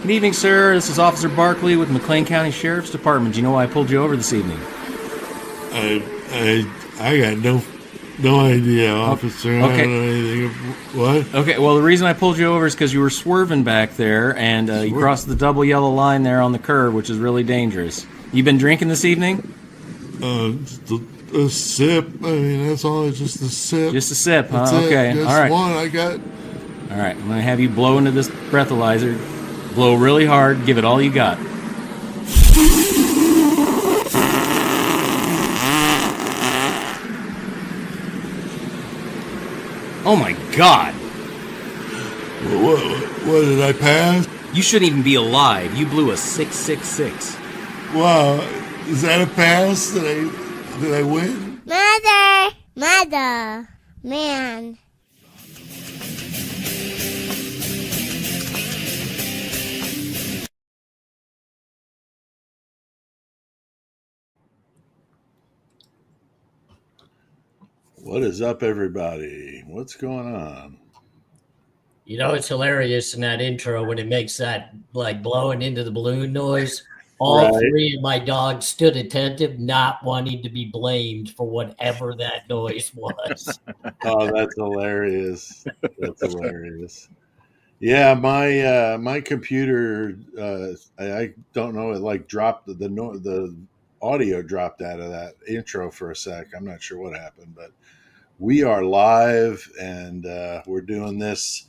Good evening, sir. This is Officer Barkley with McLean County Sheriff's Department. Do you know why I pulled you over this evening? I got no idea, officer. Okay. I don't know anything. What? Okay, well, the reason I pulled you over is because you were swerving back there, and you crossed the double yellow line there on the curb, which is really dangerous. You been drinking this evening? Just a sip. I mean, that's all. It's just a sip. Just a sip, huh? That's Okay, Just all right. one. I got. All right, I'm going to have you blow into this breathalyzer. Blow really hard. Give it all you got. Oh my God! What did I pass? You shouldn't even be alive. You blew a 666. Wow, is that a pass? Did I win? Mother, man. What is up, everybody? What's going on? You know, it's hilarious in that intro when it makes that like blowing into the balloon noise. All three of my dogs stood attentive, not wanting to be blamed for whatever that noise was. Oh, that's hilarious. That's hilarious. Yeah, my computer, I don't know, it like dropped the audio dropped out of that intro for a sec. I'm not sure what happened, but we are live and we're doing this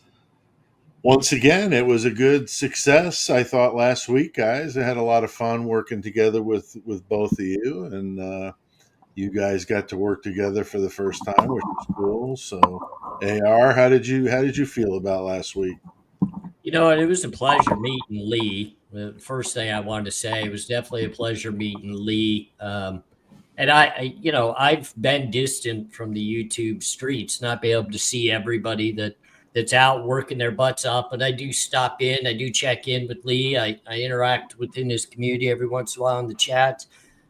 once again. It was a good success, I thought, last week, guys. I had a lot of fun working together with both of you, and you guys got to work together for the first time, which is cool. So, AR, how did you feel about last week? You know, it was a pleasure meeting Lee. The first thing I wanted to say, it was definitely a pleasure meeting Lee. And I've been distant from the YouTube streets, not be able to see everybody that's out working their butts off. But I do stop in. I do check in with Lee. I interact within his community every once in a while in the chat.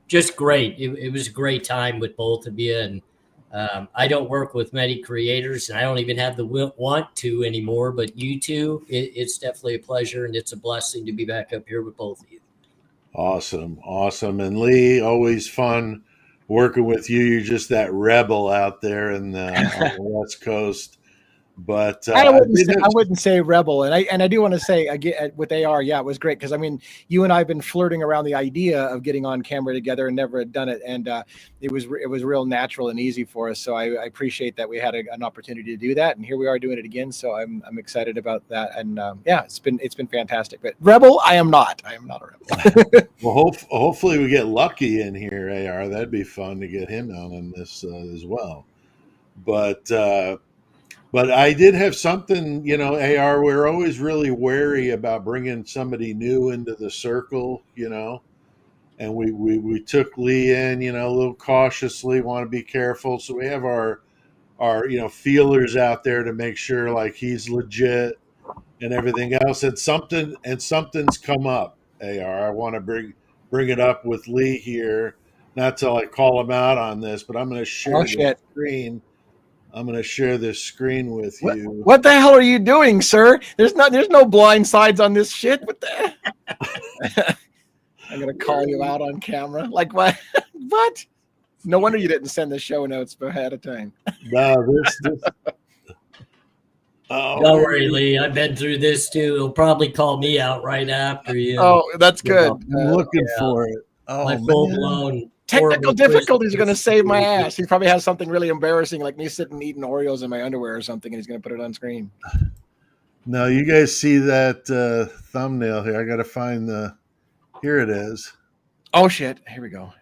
Just great. It was a great time with both of you. And I don't work with many creators, and I don't even have the want to anymore. But you two, it's definitely a pleasure, and it's a blessing to be back up here with both of you. Awesome. And Lee, always fun working with you. You're just that rebel out there on the West Coast. But I wouldn't say rebel, and I do want to say again with AR, yeah, it was great because I mean, you and I have been flirting around the idea of getting on camera together and never had done it, and it was real natural and easy for us. So I appreciate that we had an opportunity to do that, and here we are doing it again. So I'm excited about that, and yeah, it's been fantastic. But rebel, I am not a rebel. Well, hopefully we get Lucky in here, AR. That'd be fun to get him on this as well. But I did have something, AR, we're always really wary about bringing somebody new into the circle, and we took Lee in, a little cautiously, want to be careful. So we have our feelers out there to make sure like he's legit and everything else. And something's come up, AR. I want to bring it up with Lee here, not to like call him out on this, but I'm going to share the screen. I'm going to share this screen with you. What the hell are you doing, sir? There's no blind sides on this shit. What the? I'm going to call you out on camera. Like what? What? No wonder you didn't send the show notes ahead of time. No, this. Oh, don't worry, Lee. I've been through this too. He'll probably call me out right after you. Oh, that's good. I'm looking for it. Oh, my full blown. Technical difficulties are going to save my ass. He probably has something really embarrassing, like me sitting eating Oreos in my underwear or something, and he's going to put it on screen. No, you guys see that thumbnail here? I got to find here it is. Oh shit! Here we go.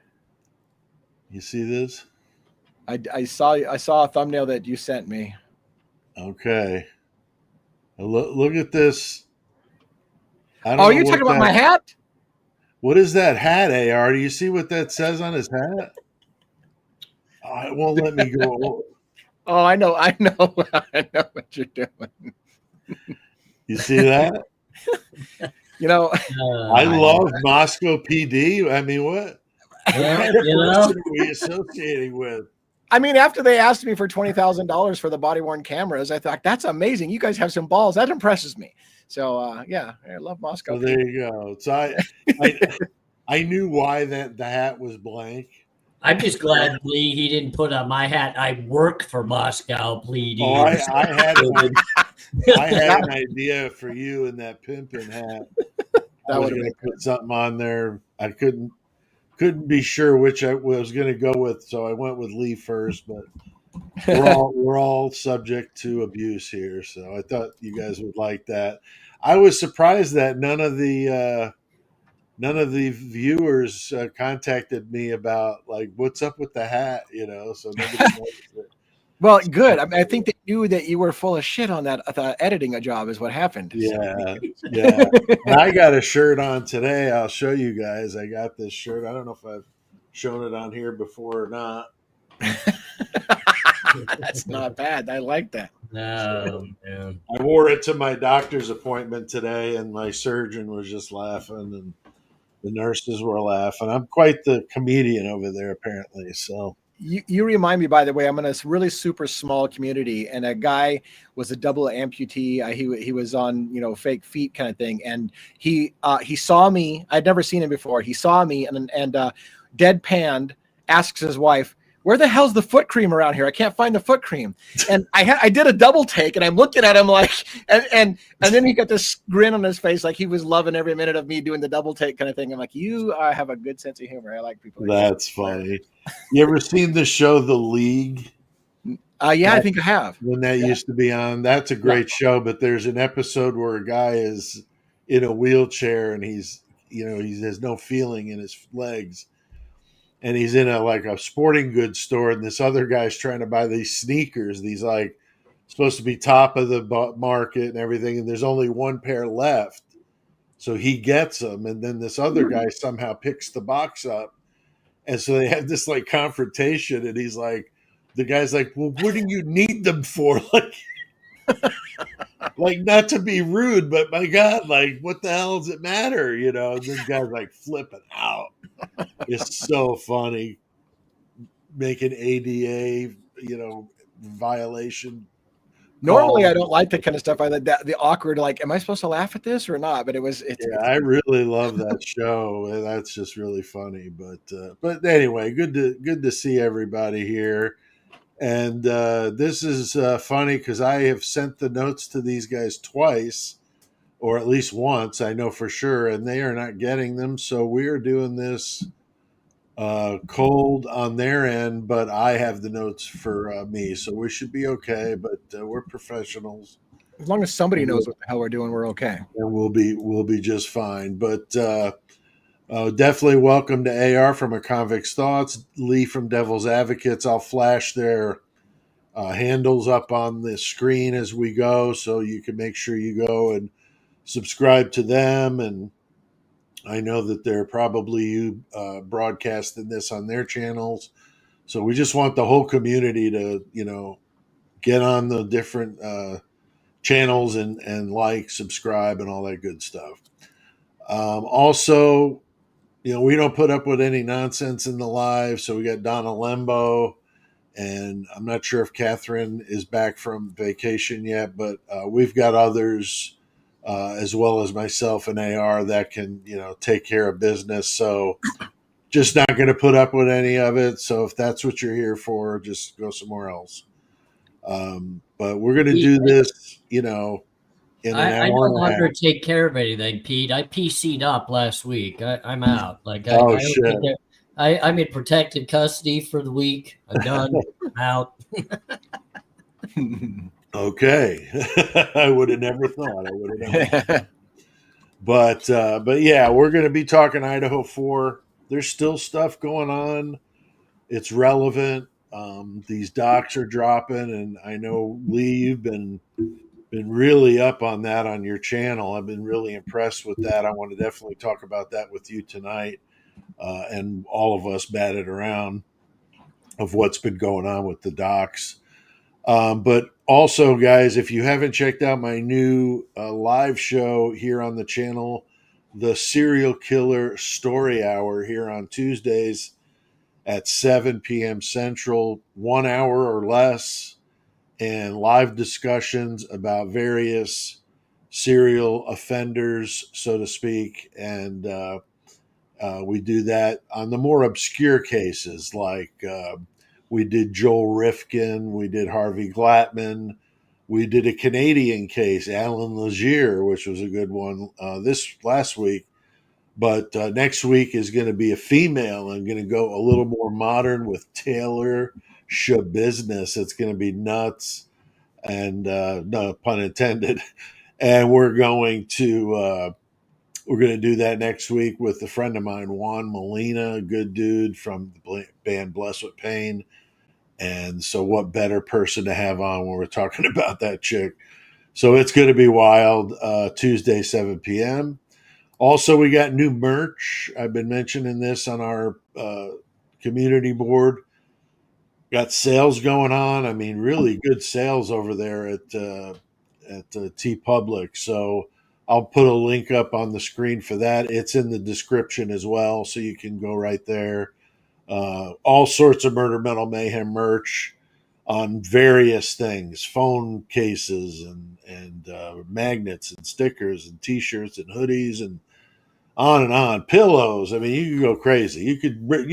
You see this? I saw a thumbnail that you sent me. Okay. Look at this. Oh, you're talking about my hat? What is that hat, AR? Do you see what that says on his hat? Oh, it won't let me go. Oh, I know. I know what you're doing. You see that? I love Moscow PD. I mean, what? Yeah, What are we associating with? I mean, after they asked me for $20,000 for the body worn cameras, I thought that's amazing. You guys have some balls. That impresses me. So yeah, I love Moscow. So there you go. So I knew why that the hat was blank. I'm just glad, Plea, he didn't put on my hat. I work for Moscow, Plea. Oh, I had an idea for you in that pimpin' hat. I was going to put something on there. I couldn't be sure which I was going to go with, so I went with Lee first. But we're all subject to abuse here, so I thought you guys would like that. I was surprised that none of the viewers contacted me about like what's up with the hat, so nobody noticed it. Well, good. I mean, I think they knew that you were full of shit on that editing a job is what happened. Yeah. Yeah. And I got a shirt on today. I'll show you guys. I got this shirt. I don't know if I've shown it on here before or not. That's not bad. I like that. No, man. I wore it to my doctor's appointment today, and my surgeon was just laughing, and the nurses were laughing. I'm quite the comedian over there, apparently. So you remind me, by the way, I'm in a really super small community, and a guy was a double amputee. He was on fake feet kind of thing, and he saw me. I'd never seen him before. He saw me and deadpanned, asks his wife, "Where the hell's the foot cream around here? I can't find the foot cream." And I did a double take, and I'm looking at him like, and then he got this grin on his face, like he was loving every minute of me doing the double take kind of thing. I'm like, you have a good sense of humor. I like people. That's funny. You ever seen the show The League? Yeah, I think I have. When that used to be on, that's a great show. But there's an episode where a guy is in a wheelchair and he has no feeling in his legs. And he's in a sporting goods store, and this other guy's trying to buy these sneakers. These like supposed to be top of the market and everything, and there's only one pair left. So he gets them, and then this other guy somehow picks the box up, and so they have this like confrontation. And he's like, the guy's like, "Well, what do you need them for?" Like not to be rude, but my God, like what the hell does it matter? And this guy's like flipping out. It's so funny, making ADA, violation. Normally, I don't like that kind of stuff. I like the awkward, like, am I supposed to laugh at this or not? But I really love that show, and that's just really funny. But anyway, good to see everybody here. And this is funny because I have sent the notes to these guys twice, or at least once, I know for sure, and they are not getting them. So we are doing this cold on their end, but I have the notes for me, so we should be okay. But we're professionals. As long as somebody knows what the hell we're doing, we're okay. And we'll be just fine. But definitely welcome to AR from A Convict's Thoughts, Lee from Devil's Advocates. I'll flash their handles up on the screen as we go, so you can make sure you go and subscribe to them. And I know that they're probably broadcasting this on their channels. So we just want the whole community to, get on the different channels and like, subscribe, and all that good stuff. Also, we don't put up with any nonsense in the live. So we got Donna Lembo, and I'm not sure if Catherine is back from vacation yet, but we've got others as well as myself and AR that can, take care of business. So just not going to put up with any of it. So if that's what you're here for, just go somewhere else. But we're going to do this, in an I hour no and a longer half. take care of anything, Pete. I PC'd up last week. I'm out. Like, Shit. I'm in protected custody for the week. I'm done. I'm out. Okay. I would have never thought. But yeah, we're going to be talking Idaho 4. There's still stuff going on. It's relevant. These docs are dropping, and I know Lee, you've been really up on that on your channel. I've been really impressed with that. I want to definitely talk about that with you tonight, and all of us batted around of what's been going on with the docs. But also, guys, if you haven't checked out my new live show here on the channel, the Serial Killer Story Hour here on Tuesdays, at 7 p.m. Central, 1 hour or less, and live discussions about various serial offenders, so to speak. And we do that on the more obscure cases, like we did Joel Rifkin, we did Harvey Glattman, we did a Canadian case, Alan Legier, which was a good one this last week. But next week is going to be a female. I'm going to go a little more modern with Taylor Shabusiness. It's going to be nuts, and no pun intended. And we're going to do that next week with a friend of mine, Juan Molina, a good dude from the band Blessed with Pain. And so, what better person to have on when we're talking about that chick? So it's going to be wild. Tuesday, 7 p.m. Also, we got new merch. I've been mentioning this on our community board. Got sales going on. I mean, really good sales over there at T Public. So I'll put a link up on the screen for that. It's in the description as well, so you can go right there. All sorts of Murder Metal Mayhem merch on various things: phone cases and magnets and stickers and T-shirts and hoodies and on, pillows. I mean, you could go crazy. You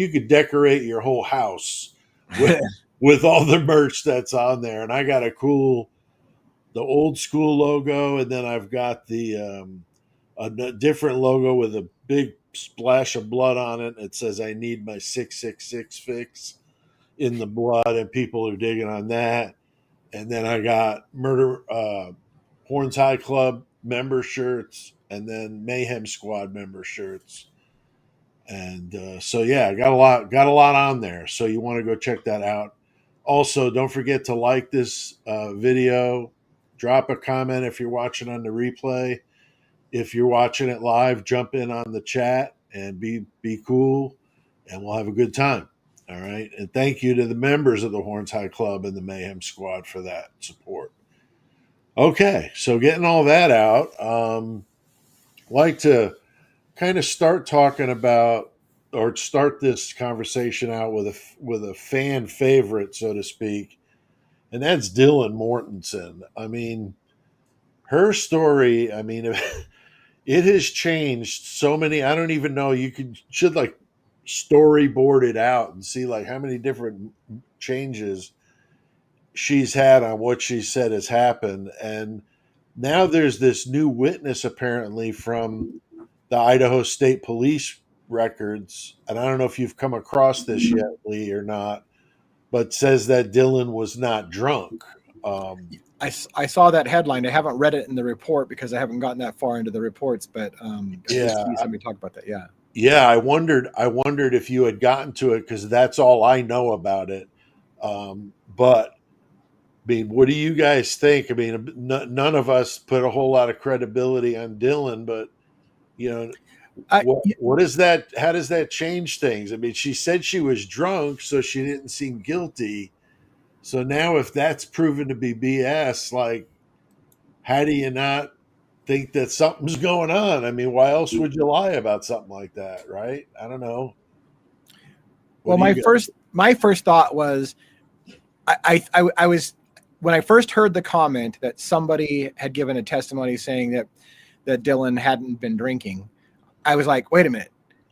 could decorate your whole house with all the merch that's on there. And I got the old school logo, and then I've got a different logo with a big splash of blood on it. It says, "I need my 666 fix" in the blood, and people are digging on that. And then I got Horns High Club member shirts, and then Mayhem Squad member shirts. And so yeah, I got a lot on there. So you want to go check that out. Also, don't forget to like this video. Drop a comment if you're watching on the replay. If you're watching it live, jump in on the chat and be cool, and we'll have a good time. All right. And thank you to the members of the Horns High Club and the Mayhem Squad for that support. Okay, so getting all that out, like to kind of start talking about, or start this conversation out with a fan favorite, so to speak, and that's Dylan Mortensen. I mean, her story. I mean, it has changed so many. I don't even know. Should like storyboard it out and see like how many different changes she's had on what she said has happened. And now there's this new witness apparently from the Idaho State Police records, and I don't know if you've come across this yet, Lee, or not, but says that Dylan was not drunk. I saw that headline. I haven't read it in the report because I haven't gotten that far into the reports, but I did see somebody talk about that. Yeah. I wondered if you had gotten to it, because that's all I know about it. But I mean, what do you guys think? I mean, none of us put a whole lot of credibility on Dylan, but you know, what is that? How does that change things? I mean, she said she was drunk, so she didn't seem guilty. So now, if that's proven to be BS, like, how do you not think that something's going on? I mean, why else would you lie about something like that, right? I don't know. Well, my first thought was, I was, when I first heard the comment that somebody had given a testimony saying that Dylan hadn't been drinking, I was like, wait a minute,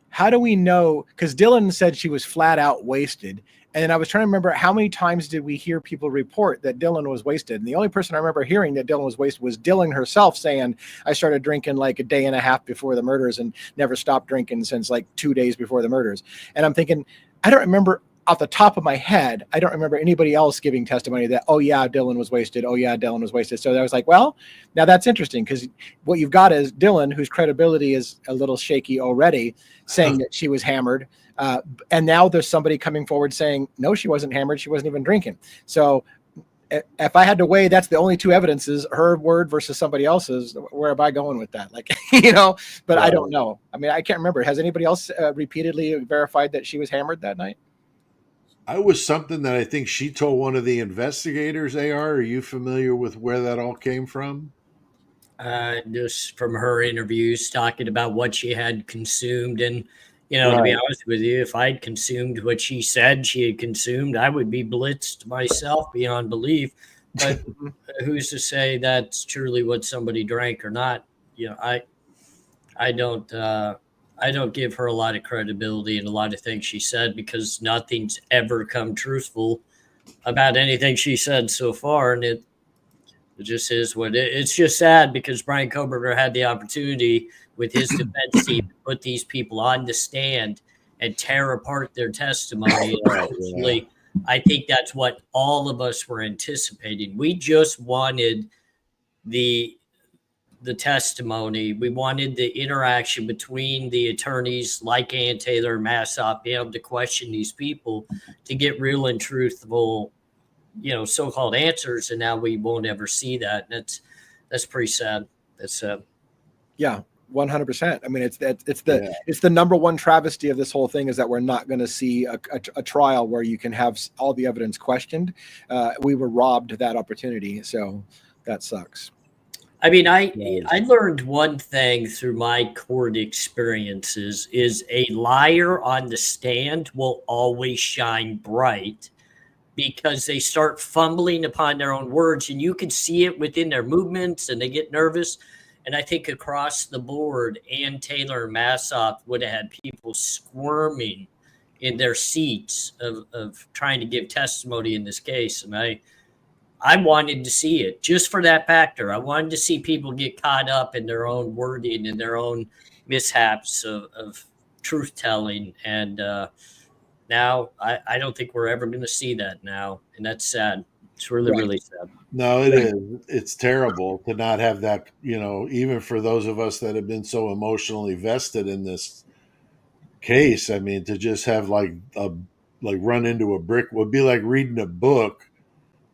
how do we know? Because Dylan said she was flat out wasted. And I was trying to remember, how many times did we hear people report that Dylan was wasted? And the only person I remember hearing that Dylan was wasted was Dylan herself saying, I started drinking like a day and a half before the murders and never stopped drinking since like 2 days before the murders. And I'm thinking, I don't remember off the top of my head, I don't remember anybody else giving testimony that, oh yeah, Dylan was wasted. Oh yeah, Dylan was wasted. So I was like, well, now that's interesting, because what you've got is Dylan, whose credibility is a little shaky already, saying that she was hammered. And now there's somebody coming forward saying, no, she wasn't hammered. She wasn't even drinking. So if I had to weigh, that's the only two evidences, her word versus somebody else's. Where am I going with that? Like, but right. I don't know. I mean, I can't remember. Has anybody else repeatedly verified that she was hammered that night? I was something that I think she told one of the investigators. AR, are you familiar with where that all came from? Just from her interviews, talking about what she had consumed. And, You know, to be Right. honest with you, if I'd consumed what she said she had consumed, I would be blitzed myself beyond belief. But who's to say that's truly what somebody drank or not? You know, I don't I don't give her a lot of credibility in a lot of things she said, because nothing's ever come truthful about anything she said so far, and it just is what it's just sad, because Brian Koberger had the opportunity with his defense team to put these people on the stand and tear apart their testimony. And Right. Yeah. unfortunately, I think that's what all of us were anticipating. We just wanted the testimony. We wanted the interaction between the attorneys like Ann Taylor and Massoff, being able to question these people to get real and truthful, you know, so-called answers. And now we won't ever see that. And that's pretty sad. That's sad. Yeah, 100%. I mean, it's the number one travesty of this whole thing, is that we're not going to see a trial where you can have all the evidence questioned. We were robbed that opportunity, so that sucks. I mean, I learned one thing through my court experiences is a liar on the stand will always shine bright, because they start fumbling upon their own words, and you can see it within their movements, and they get nervous. And I think across the board, Ann Taylor and Massoff would have had people squirming in their seats of trying to give testimony in this case. And I wanted to see it just for that factor. I wanted to see people get caught up in their own wording and their own mishaps of truth telling. And now I don't think we're ever going to see that now. And that's sad. It's really, really sad. No, it is. It's terrible to not have that, you know, even for those of us that have been so emotionally vested in this case. I mean, to just have like run into a brick would be like reading a book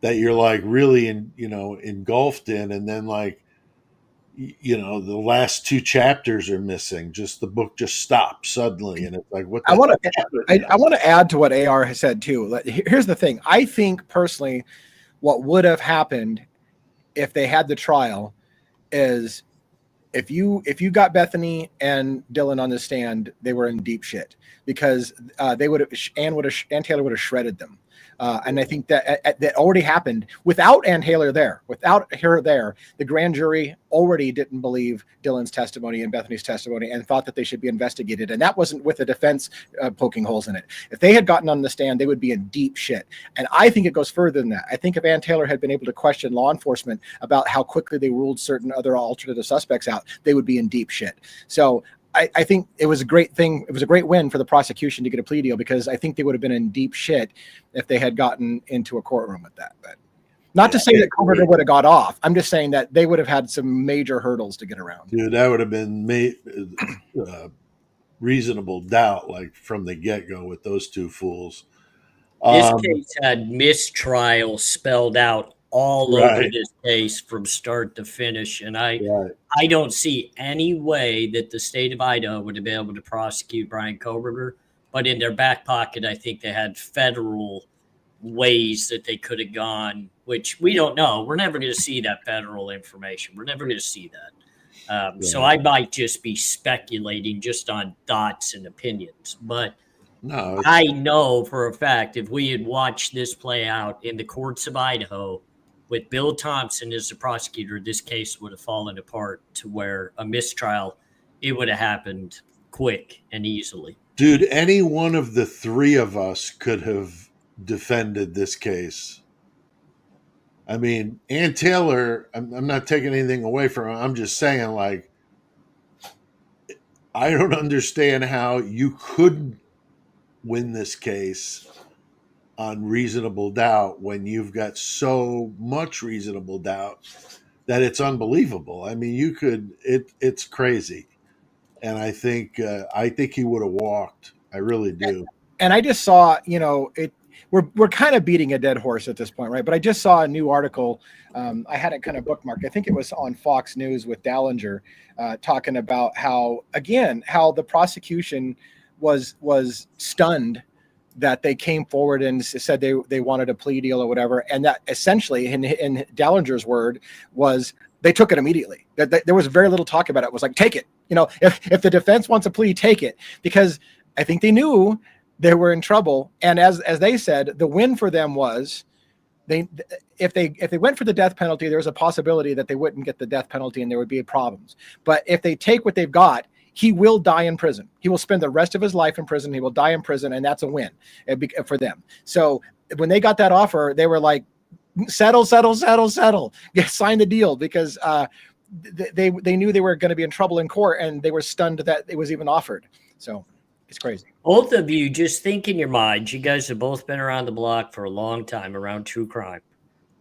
that you're like really engulfed in, and then like, you know, the last two chapters are missing. Just the book just stops suddenly, and it's like, what? I want to add to what AR has said too. Here's the thing. I think personally, what would have happened if they had the trial is if you got Bethany and Dylan on the stand, they were in deep shit, because Ann Taylor would have shredded them. And I think that already happened without Ann Taylor there. Without her there, the grand jury already didn't believe Dylan's testimony and Bethany's testimony and thought that they should be investigated. And that wasn't with the defense poking holes in it. If they had gotten on the stand, they would be in deep shit. And I think it goes further than that. I think if Ann Taylor had been able to question law enforcement about how quickly they ruled certain other alternative suspects out, they would be in deep shit. So I think it was a great thing. It was a great win for the prosecution to get a plea deal, because I think they would have been in deep shit if they had gotten into a courtroom with that. But not to say that Koberger would have got off. I'm just saying that they would have had some major hurdles to get around. Dude, that would have been reasonable doubt, like from the get-go with those two fools. This case had mistrial spelled out all over this case from start to finish. And I don't see any way that the state of Idaho would have been able to prosecute Brian Koberger. But in their back pocket, I think they had federal ways that they could have gone, which we don't know. We're never going to see that federal information. We're never going to see that. So I might just be speculating just on thoughts and opinions. But no, I know for a fact if we had watched this play out in the courts of Idaho with Bill Thompson as the prosecutor, this case would have fallen apart to where a mistrial, it would have happened quick and easily. Dude, any one of the three of us could have defended this case. I mean, Ann Taylor, I'm not taking anything away from her. I'm just saying, like, I don't understand how you couldn't win this case on reasonable doubt when you've got so much reasonable doubt that it's unbelievable. I mean, you could, it's crazy. And I think he would have walked. I really do. And I just saw, you know, we're kind of beating a dead horse at this point, right? But I just saw a new article. I had it kind of bookmarked. I think it was on Fox News with Dallinger, talking about how the prosecution was stunned that they came forward and said they wanted a plea deal or whatever. And that essentially, in Dallinger's word, was they took it immediately. That there was very little talk about it. It was like, take it. You know, if the defense wants a plea, take it. Because I think they knew they were in trouble. And as they said, the win for them was if they went for the death penalty, there was a possibility that they wouldn't get the death penalty and there would be problems. But if they take what they've got, he will die in prison. He will spend the rest of his life in prison. He will die in prison, and that's a win for them. So when they got that offer, they were like, settle, sign the deal, because they knew they were going to be in trouble in court, and they were stunned that it was even offered. So it's crazy. Both of you, just think in your minds, you guys have both been around the block for a long time around true crime.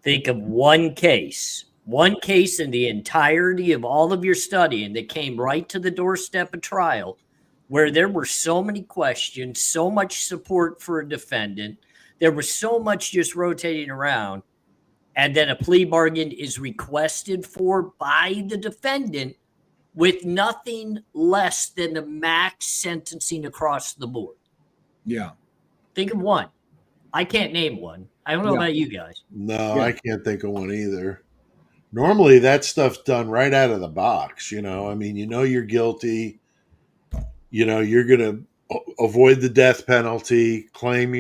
Think of one case in the entirety of all of your studying that came right to the doorstep of trial, where there were so many questions, so much support for a defendant, there was so much just rotating around, and then a plea bargain is requested for by the defendant with nothing less than the max sentencing across the board. Yeah. Think of one. I can't name one. I don't know about you guys. No, I can't think of one either. Normally that stuff's done right out of the box. I mean, you're guilty. You're going to avoid the death penalty, claim,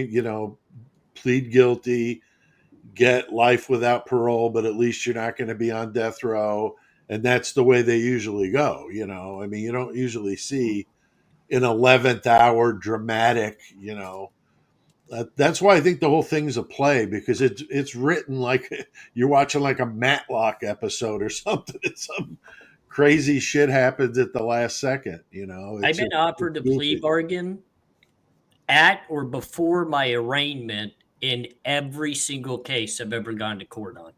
plead guilty, get life without parole, but at least you're not going to be on death row. And that's the way they usually go. I mean, you don't usually see an 11th hour dramatic, that's why I think the whole thing's a play, because it's written like you're watching like a Matlock episode or something. It's some crazy shit happens at the last second. I've been offered a plea bargain at or before my arraignment in every single case I've ever gone to court on.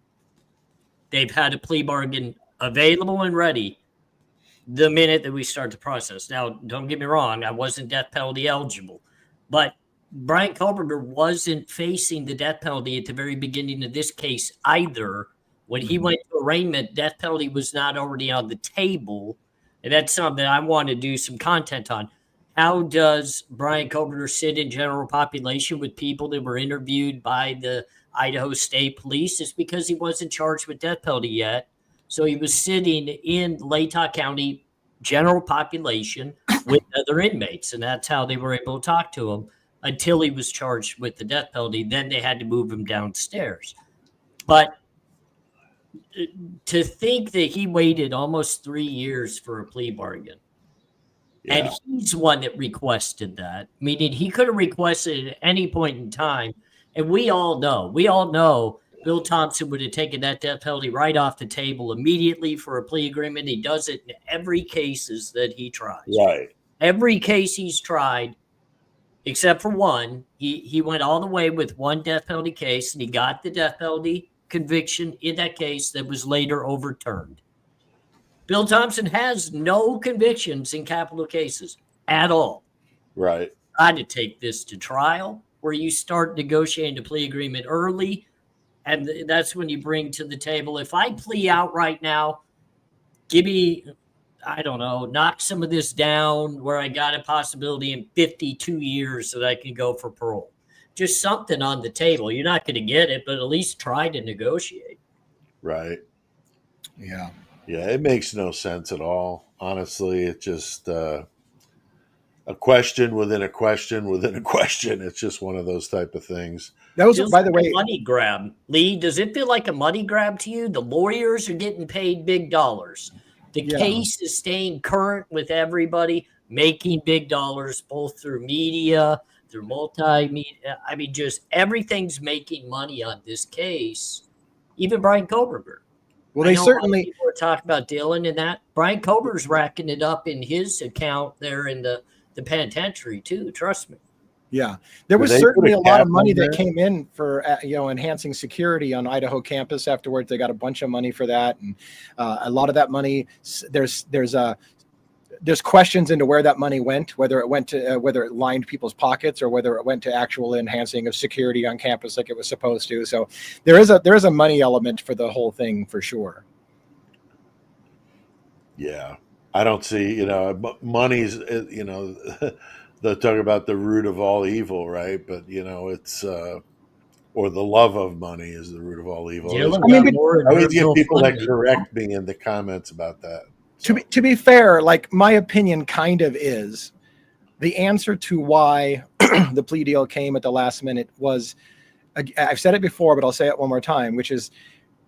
They've had a plea bargain available and ready the minute that we start the process. Now, don't get me wrong, I wasn't death penalty eligible, but Brian Koberger wasn't facing the death penalty at the very beginning of this case either. When he went to arraignment, death penalty was not already on the table. And that's something I want to do some content on. How does Brian Koberger sit in general population with people that were interviewed by the Idaho State Police? It's because he wasn't charged with death penalty yet. So he was sitting in Latah County general population with other inmates. And that's how they were able to talk to him until he was charged with the death penalty. Then they had to move him downstairs. But to think that he waited almost 3 years for a plea bargain, and he's one that requested that, meaning he could have requested it at any point in time. And we all know Bill Thompson would have taken that death penalty right off the table immediately for a plea agreement. He does it in every case that he tries. Right. Every case he's tried, except for one, he went all the way with one death penalty case, and he got the death penalty conviction in that case that was later overturned. Bill Thompson has no convictions in capital cases at all. Right. I had to take this to trial, where you start negotiating a plea agreement early, and that's when you bring to the table, if I plea out right now, give me, I don't know, knock some of this down where I got a possibility in 52 years that I can go for parole. Just something on the table. You're not going to get it, but at least try to negotiate. Right. Yeah. Yeah, it makes no sense at all. Honestly, it's just a question within a question within a question. It's just one of those type of things. Those, by the way, money grab. Lee, does it feel like a money grab to you? The lawyers are getting paid big dollars. The case is staying current with everybody, making big dollars, both through media, through multimedia. I mean, just everything's making money on this case. Even Brian Koberger. Well, they certainly people were talking about Dylan and that. Brian Koberger's racking it up in his account there in the penitentiary too. Trust me. Yeah, there was certainly a lot of money that came in for enhancing security on Idaho campus. Afterwards, they got a bunch of money for that, and a lot of that money. There's questions into where that money went, whether it went to whether it lined people's pockets or whether it went to actual enhancing of security on campus like it was supposed to. So there is a money element for the whole thing for sure. Yeah, I don't see money's they talk about the root of all evil, right? But it's or the love of money is the root of all evil. I always get people that correct me in the comments about that. So. To be fair, like my opinion kind of is the answer to why the plea deal came at the last minute was, I've said it before, but I'll say it one more time, which is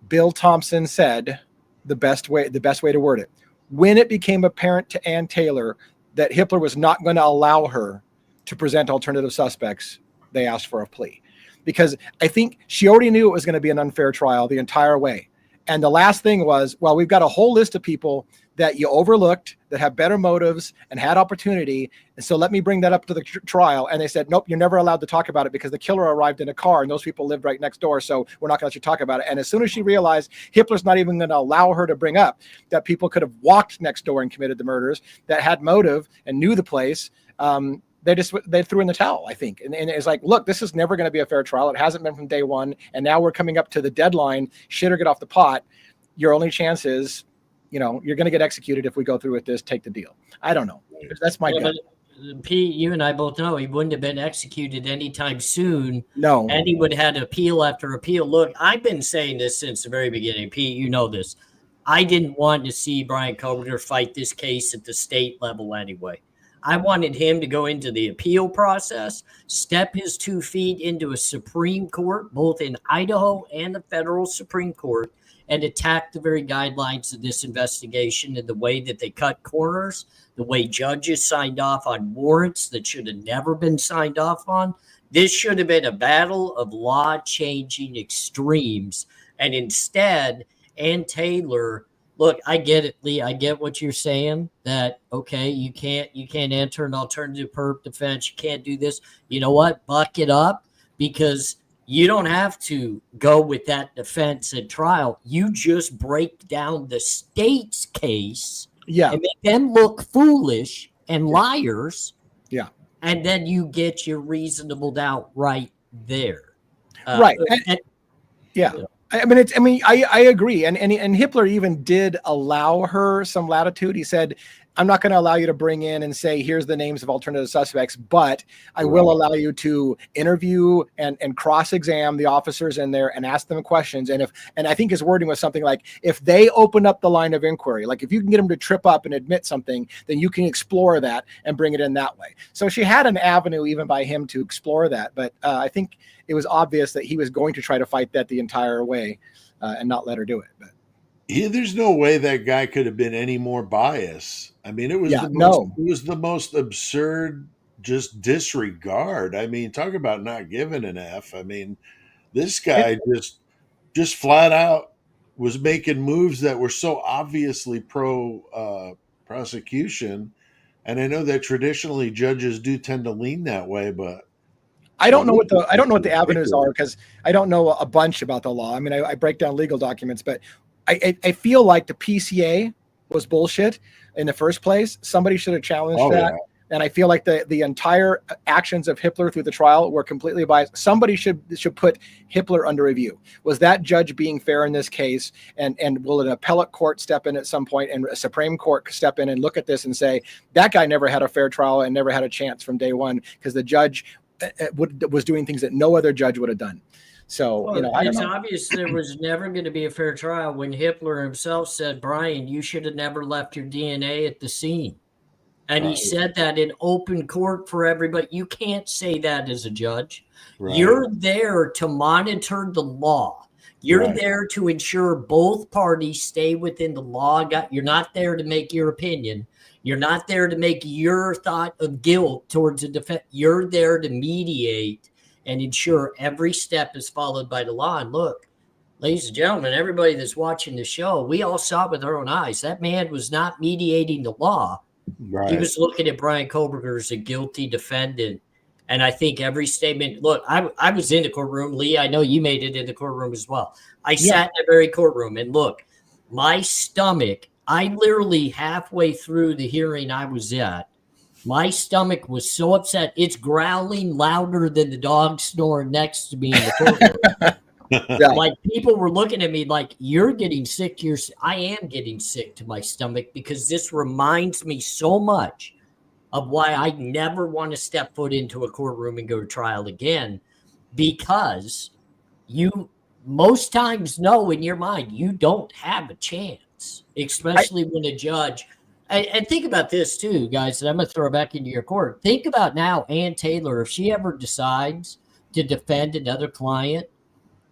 Bill Thompson said the best way to word it. When it became apparent to Ann Taylor that Hitler was not going to allow her to present alternative suspects, they asked for a plea. Because I think she already knew it was going to be an unfair trial the entire way. And the last thing was, well, we've got a whole list of people that you overlooked that have better motives and had opportunity. And so let me bring that up to the trial. And they said, nope, you're never allowed to talk about it because the killer arrived in a car and those people lived right next door. So we're not going to let you talk about it. And as soon as she realized Hitler's not even going to allow her to bring up that people could have walked next door and committed the murders, that had motive and knew the place, they threw in the towel, I think. And it's like, look, this is never going to be a fair trial. It hasn't been from day one. And now we're coming up to the deadline. Shit or get off the pot. Your only chance is, you're going to get executed if we go through with this. Take the deal. I don't know. That's my gut. Pete, you and I both know he wouldn't have been executed anytime soon. No. And he would have had appeal after appeal. Look, I've been saying this since the very beginning. Pete, you know this. I didn't want to see Brian Koberger fight this case at the state level anyway. I wanted him to go into the appeal process, step his 2 feet into a Supreme Court, both in Idaho and the federal Supreme Court, and attack the very guidelines of this investigation and the way that they cut corners, the way judges signed off on warrants that should have never been signed off on. This should have been a battle of law-changing extremes. And instead, Ann Taylor, look, I get it, Lee. I get what you're saying, that, okay, you can't enter an alternative perp defense. You can't do this. You know what? Buck it up, because you don't have to go with that defense at trial. You just break down the state's case and make them look foolish and liars. Yeah. And then you get your reasonable doubt right there. Right. Yeah. I mean, I agree. And Hitler even did allow her some latitude. He said, I'm not going to allow you to bring in and say, here's the names of alternative suspects, but I will allow you to interview and cross-examine the officers in there and ask them questions. And I think his wording was something like, if they open up the line of inquiry, like if you can get them to trip up and admit something, then you can explore that and bring it in that way. So she had an avenue even by him to explore that. But I think it was obvious that he was going to try to fight that the entire way and not let her do it. But there's no way that guy could have been any more biased. I mean, it was the most absurd, just disregard. I mean, talk about not giving an F. I mean, this guy just flat out was making moves that were so obviously prosecution. And I know that traditionally judges do tend to lean that way, but I don't know what the avenues are, because I don't know a bunch about the law. I mean, I break down legal documents, but I feel like the PCA was bullshit in the first place. Somebody should have challenged that. Yeah. And I feel like the entire actions of Hitler through the trial were completely biased. Somebody should put Hitler under review. Was that judge being fair in this case? And will an appellate court step in at some point and a Supreme Court step in and look at this and say, that guy never had a fair trial and never had a chance from day one because the judge was doing things that no other judge would have done. So, it's obvious there was never going to be a fair trial when Hitler himself said, Brian, you should have never left your DNA at the scene. And he said that in open court for everybody. You can't say that as a judge. Right. You're there to monitor the law. You're there to ensure both parties stay within the law. You're not there to make your opinion. You're not there to make your thought of guilt towards a defense. You're there to mediate and ensure every step is followed by the law. And look, ladies and gentlemen, everybody that's watching the show, we all saw it with our own eyes. That man was not mediating the law. Right. He was looking at Brian Koberger as a guilty defendant. And I think every statement, look, I was in the courtroom. Lee, I know you made it in the courtroom as well. I sat in the very courtroom, and look, my stomach, I literally halfway through the hearing I was at, my stomach was so upset. It's growling louder than the dog snoring next to me in the courtroom. Like, people were looking at me like, you're getting sick. I am getting sick to my stomach, because this reminds me so much of why I never want to step foot into a courtroom and go to trial again, because you most times know in your mind you don't have a chance, especially when a judge And think about this too, guys, and I'm going to throw it back into your court. Think about now, Ann Taylor, if she ever decides to defend another client,